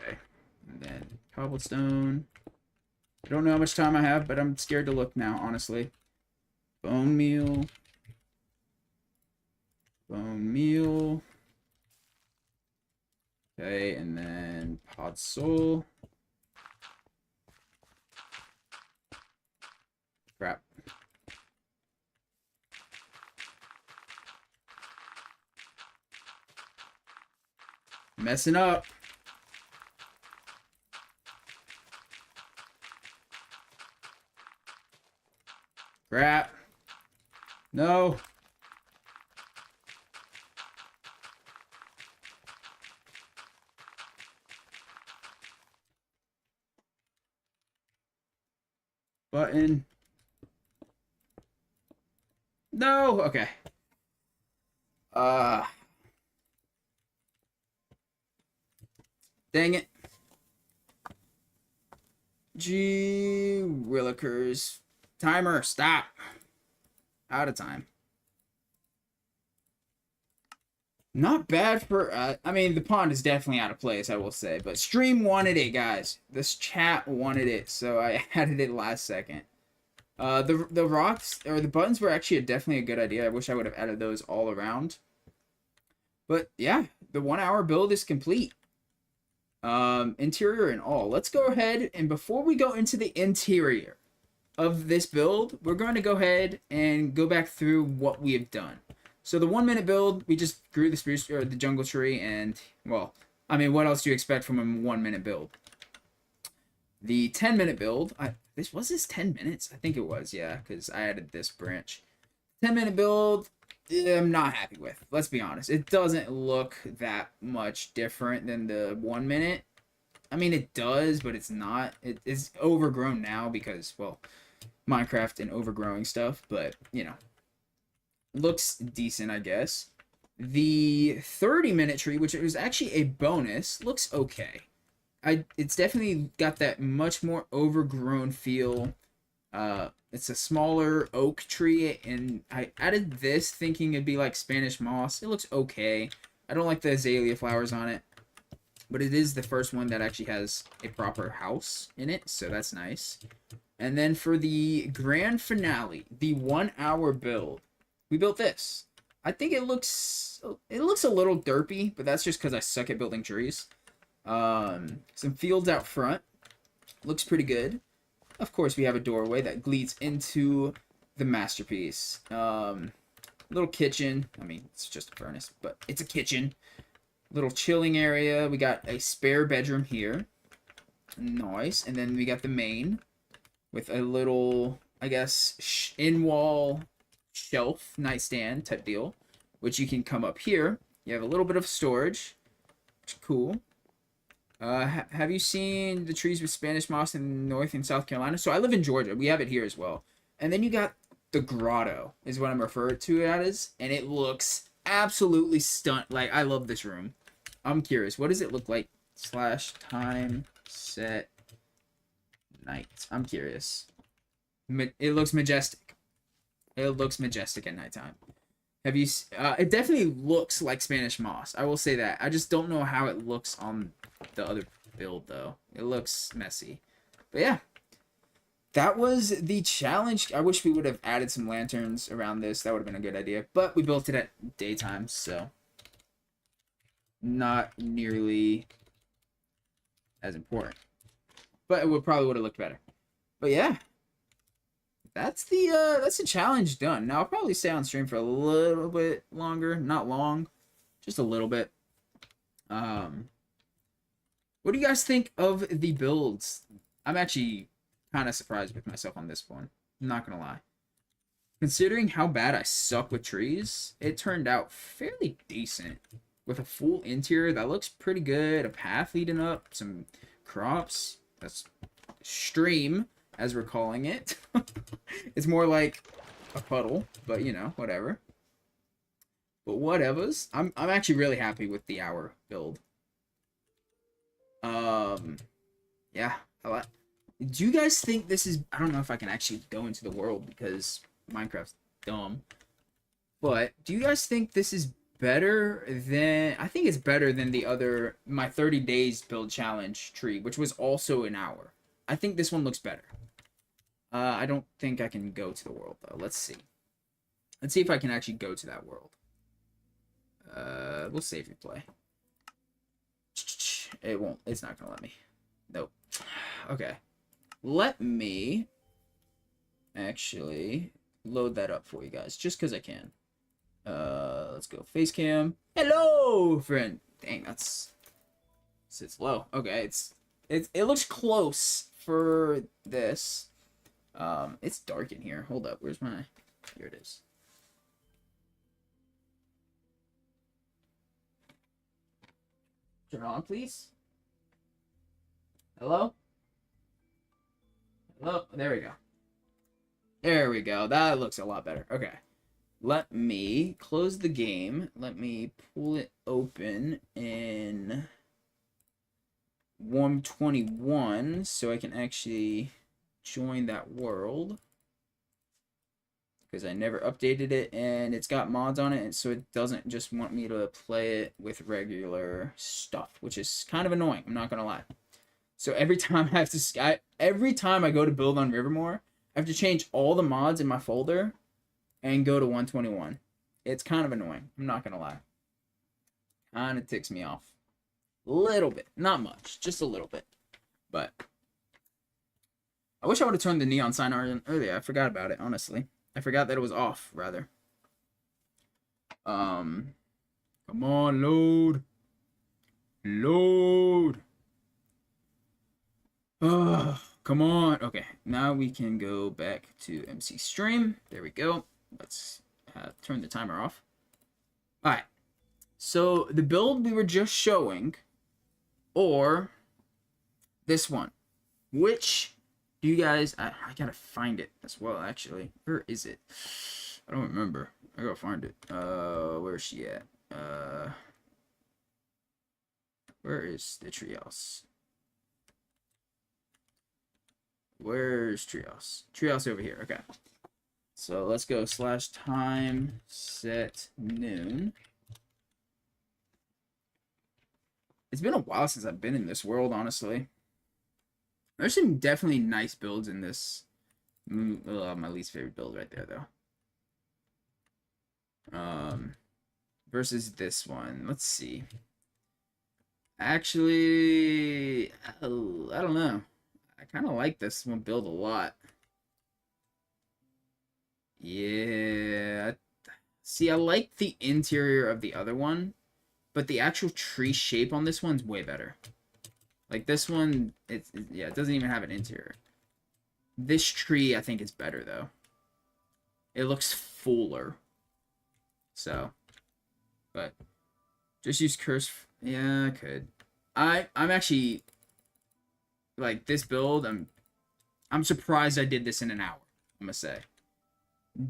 Okay. And then cobblestone. I don't know how much time I have, but I'm scared to look now, honestly. Bone meal. Bone meal. Okay, and then Pod Soul. Crap. Messing up. Crap. No. Button. No. Okay. Dang it. Gee willikers. Timer, stop. Out of time. Not bad for, I mean, the pond is definitely out of place, I will say. But stream wanted it, guys. This chat wanted it, so I added it last second. The rocks, or the buttons were actually definitely a good idea. I wish I would have added those all around. But, yeah, the 1 hour build is complete. Interior and all. Let's go ahead, and before we go into the interior of this build, we're going to go ahead and go back through what we have done. So the 1 minute build, we just grew the spruce or the jungle tree, and well, I mean, what else do you expect from a 1 minute build? The 10-minute build, was this 10 minutes? I think it was, yeah, because I added this branch. 10-minute build, I'm not happy with. Let's be honest, it doesn't look that much different than the 1 minute. I mean, it does, but it's not. It is overgrown now because, well, Minecraft and overgrowing stuff, but you know. Looks decent, I guess. The 30-minute tree, which was actually a bonus, looks okay. It's definitely got that much more overgrown feel. It's a smaller oak tree, and I added this thinking it'd be like Spanish moss. It looks okay. I don't like the azalea flowers on it, but it is the first one that actually has a proper house in it, so that's nice. And then for the grand finale, the 1 hour build, we built this. I think it looks a little derpy, but that's just because I suck at building trees. Some fields out front. Looks pretty good. Of course, we have a doorway that leads into the masterpiece. Little kitchen. I mean, it's just a furnace, but it's a kitchen. Little chilling area. We got a spare bedroom here. Nice. And then we got the main with a little, I guess, in-wall shelf nightstand type deal, which you can come up here. You have a little bit of storage, which is cool. Have you seen the trees with Spanish moss in North and South Carolina? So I live in Georgia. We have it here as well. And then you got the grotto is what I'm referring to it as, and it looks absolutely stunned. Like, I love this room. I'm curious, what does it look like? / time set night. I'm curious. It looks majestic. It looks majestic at nighttime. Have you? It definitely looks like Spanish moss. I will say that. I just don't know how it looks on the other build, though. It looks messy. But yeah, that was the challenge. I wish we would have added some lanterns around this. That would have been a good idea. But we built it at daytime, so not nearly as important. But it probably would have looked better. But yeah. That's the challenge done. Now I'll probably stay on stream for a little bit longer, not long, just a little bit. What do you guys think of the builds? I'm actually kind of surprised with myself on this one. I'm not gonna lie. Considering how bad I suck with trees, it turned out fairly decent. With a full interior that looks pretty good, a path leading up, some crops. That's stream, as we're calling it. It's more like a puddle, but you know, whatever. But whatevers. I'm actually really happy with the hour build. Yeah, I like. Do you guys think this is? I don't know if I can actually go into the world because Minecraft's dumb. But do you guys think this is better than? I think it's better than the other my 30 days build challenge tree, which was also an hour. I think this one looks better. I don't think I can go to the world, though. Let's see. Let's see if I can actually go to that world. We'll save replay. It won't. It's not gonna let me. Nope. Okay. Let me actually load that up for you guys, just because I can. Let's go face cam. Hello, friend. Dang, that's it's low. Okay, it looks close for this. It's dark in here. Hold up. Where's my? Here it is. Turn on, please. Hello? Hello? There we go. There we go. That looks a lot better. Okay. Let me close the game. Let me pull it open in 121 so I can actually join that world. Because I never updated it, and it's got mods on it, and so it doesn't just want me to play it with regular stuff, which is kind of annoying. I'm not gonna lie. So every time every time I go to build on Rivermore, I have to change all the mods in my folder and go to 121. It's kind of annoying. I'm not gonna lie. Kind of ticks me off. A little bit, not much, just a little bit. But I wish I would have turned the neon sign on earlier. I forgot about it, honestly. I forgot that it was off, rather. Come on, load. Load. Come on. Okay, now we can go back to MC Stream. There we go. Let's turn the timer off. Alright. So, the build we were just showing, or this one. Which do you guys... I gotta find it as well, actually. Where is it? I don't remember. I gotta find it. Where is she at? Where is the treehouse? Where's treehouse? Treehouse over here. Okay. So let's go /time set noon. It's been a while since I've been in this world, honestly. There's some definitely nice builds in this. My least favorite build right there, though. Versus this one. Let's see. Actually, I don't know. I kind of like this one build a lot. Yeah. See, I like the interior of the other one, but the actual tree shape on this one's way better. Like this one, it doesn't even have an interior. This tree, I think, is better though. It looks fuller. So, but just use curse. Yeah, I could. I'm actually like this build. I'm surprised I did this in an hour. I'm gonna say.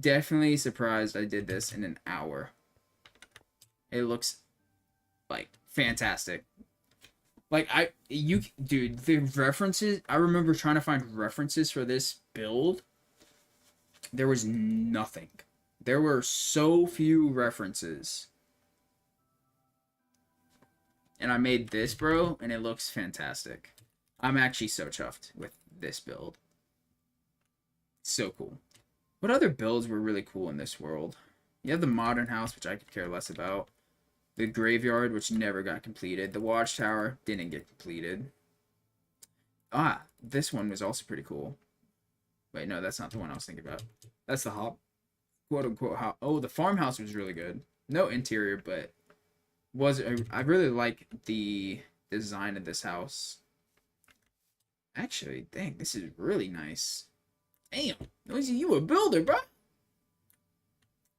Definitely surprised I did this in an hour. It looks like fantastic. Like dude, the references, I remember trying to find references for this build. There was nothing. There were so few references. And I made this, bro, and it looks fantastic. I'm actually so chuffed with this build. So cool. What other builds were really cool in this world? You have the modern house, which I could care less about. The graveyard, which never got completed. The watchtower didn't get completed. Ah, this one was also pretty cool. Wait, no, that's not the one I was thinking about. That's the quote-unquote house. Oh, the farmhouse was really good. No interior, but I really like the design of this house. Actually, dang, this is really nice. Damn, Noisy, you a builder, bro.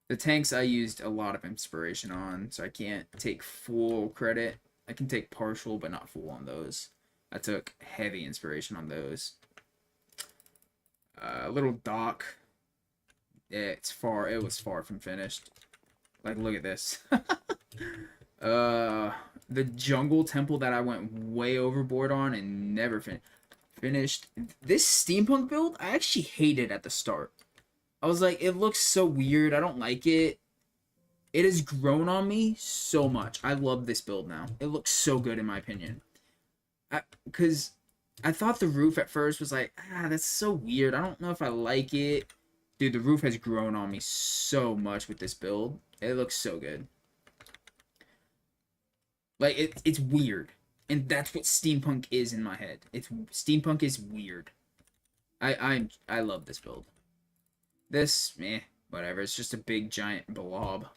The tanks I used a lot of inspiration on, so I can't take full credit. I can take partial, but not full on those. I took heavy inspiration on those. Little dock. It was far from finished. Like, look at this. The jungle temple that I went way overboard on and never finished. This steampunk build, I actually hated at the start. I was like, it looks so weird. I don't like it. It has grown on me so much. I love this build now. It looks so good in my opinion. Because I thought the roof at first was like, that's so weird. I don't know if I like it. Dude, the roof has grown on me so much with this build. It looks so good. Like, it's weird. And that's what steampunk is in my head. It's steampunk is weird. I love this build. This, whatever. It's just a big giant blob.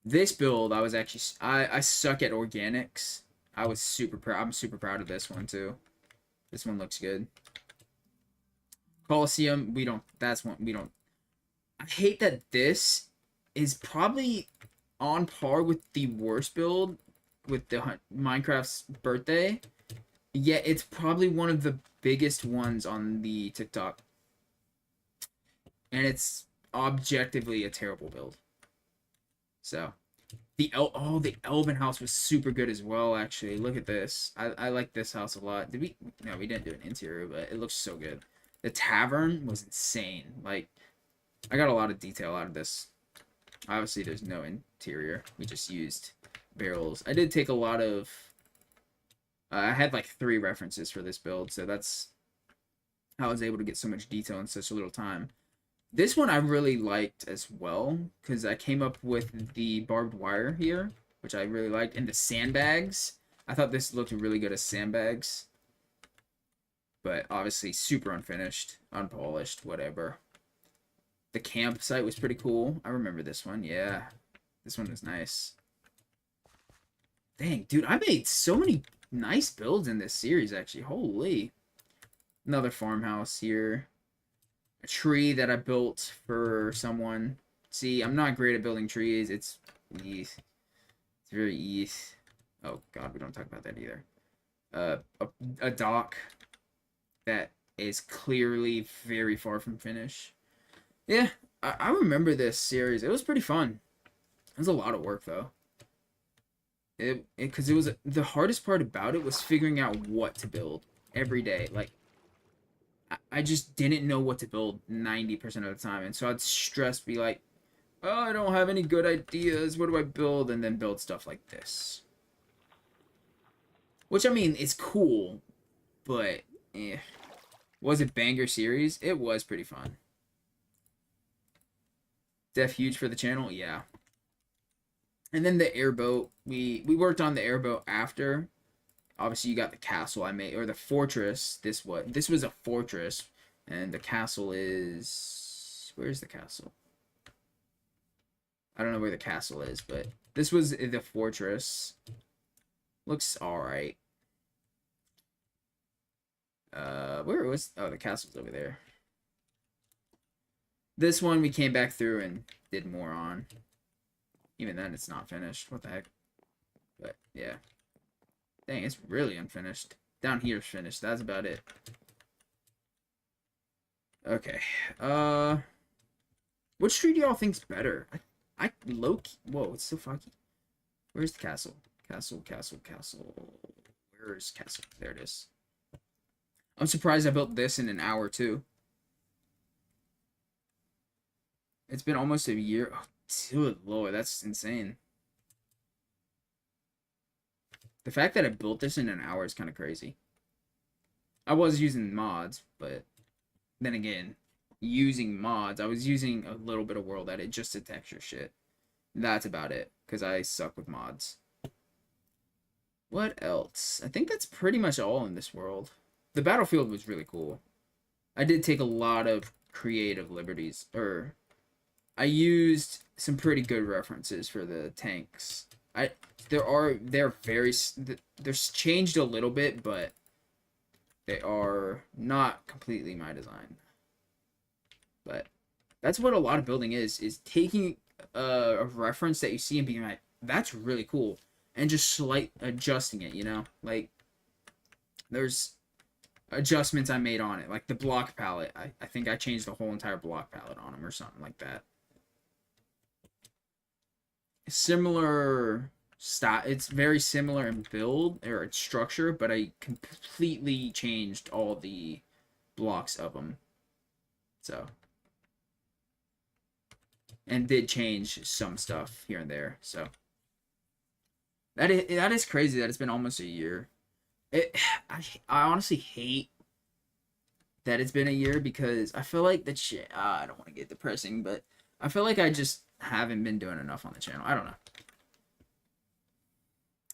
This build, I was actually I suck at organics. I was super proud. I'm super proud of this one too. This one looks good. Colosseum, we don't. That's one we don't. I hate that this is probably on par with the worst build with the Minecraft's birthday. Yet it's probably one of the biggest ones on the TikTok. And it's objectively a terrible build. So, the Elven house was super good as well, actually. Look at this. I like this house a lot. Did we? No, we didn't do an interior, but it looks so good. The tavern was insane. Like, I got a lot of detail out of this. Obviously, there's no interior. We just used barrels. I did take a lot of... I had like 3 references for this build, so that's how I was able to get so much detail in such a little time. This one I really liked as well, because I came up with the barbed wire here, which I really liked, and the sandbags. I thought this looked really good as sandbags. But obviously super unfinished, unpolished, whatever. The campsite was pretty cool. I remember this one, yeah. This one was nice. Dang, dude, I made so many nice builds in this series, actually. Holy. Another farmhouse here. A tree that I built for someone. See, I'm not great at building trees. It's very easy. Oh, God, we don't talk about that either. A dock that is clearly very far from finish. Yeah, I remember this series. It was pretty fun. It was a lot of work, though. Because it was the hardest part about it was figuring out what to build every day. Like, I just didn't know what to build 90% of the time, and so I'd stress, be like, oh, I don't have any good ideas. What do I build? And then build stuff like this. Which, I mean, it's cool, but was it banger series? It was pretty fun. Def huge for the channel, yeah. And then the airboat, we worked on the airboat after. Obviously, you got the castle I made, or the fortress. This was a fortress, and the castle is... Where's the castle? I don't know where the castle is, but this was the fortress. Looks alright. Where was... Oh, the castle's over there. This one we came back through and did more on. Even then, it's not finished. What the heck? But, yeah. Dang, it's really unfinished. Down here's finished. That's about it. Okay. Which tree do y'all think's better? I low-key... Whoa, it's so foggy. Where's the castle? Castle. Where's castle? There it is. I'm surprised I built this in an hour, too. It's been almost a year. Oh, good lord, that's insane. The fact that I built this in an hour is kind of crazy. I was using mods, but then again, using mods, I was using a little bit of world edit just to texture shit. That's about it, because I suck with mods. What else? I think that's pretty much all in this world. The battlefield was really cool. I did take a lot of creative liberties, I used some pretty good references for the tanks. They're changed a little bit, but they are not completely my design. But that's what a lot of building is taking a reference that you see and being like, that's really cool, and just slight adjusting it, you know? Like, there's adjustments I made on it, like the block palette. I think I changed the whole entire block palette on them or something like that. Similar style. It's very similar in build or structure, but I completely changed all the blocks of them. So, and did change some stuff here and there. So that is crazy that it's been almost a year. I honestly hate that it's been a year, because I feel like that shit. I don't want to get depressing, but I feel like I just haven't been doing enough on the channel. I don't know.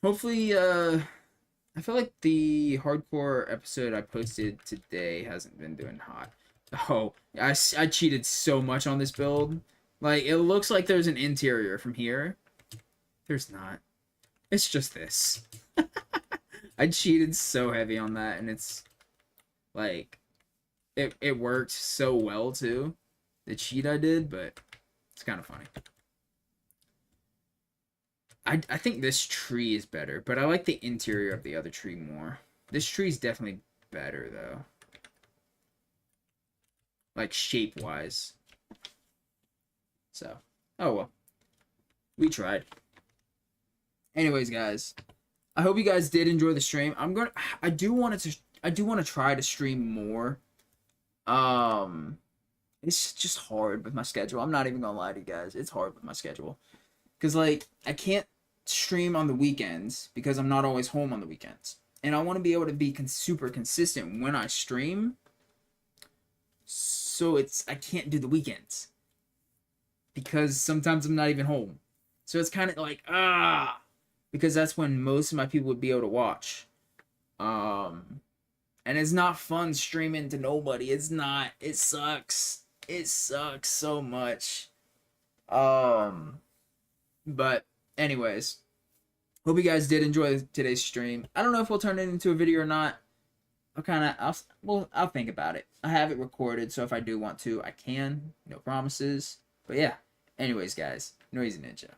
hopefully, I feel like the hardcore episode I posted today hasn't been doing hot. Oh, I cheated so much on this build. Like, it looks like there's an interior from here. There's not. It's just this. I cheated so heavy on that, and it's like it worked so well too. The cheat I did, but it's kind of funny. I think this tree is better, but I like the interior of the other tree more. This tree is definitely better though. Like shape wise. So, oh well. We tried. Anyways, guys, I hope you guys did enjoy the stream. I do want to try to stream more. Um it's just hard with my schedule. I'm not even gonna lie to you guys. It's hard with my schedule. Cause like I can't stream on the weekends because I'm not always home on the weekends. And I want to be able to be super consistent when I stream. So I can't do the weekends. Because sometimes I'm not even home. So it's kind of like because that's when most of my people would be able to watch. And it's not fun streaming to nobody. It's not. It sucks. It sucks so much. But anyways, hope you guys did enjoy today's stream. I don't know if we'll turn it into a video or not. I'll think about it. I have it recorded, so if I do want to, I can. No promises. But yeah. Anyways, guys, Noisy Ninja.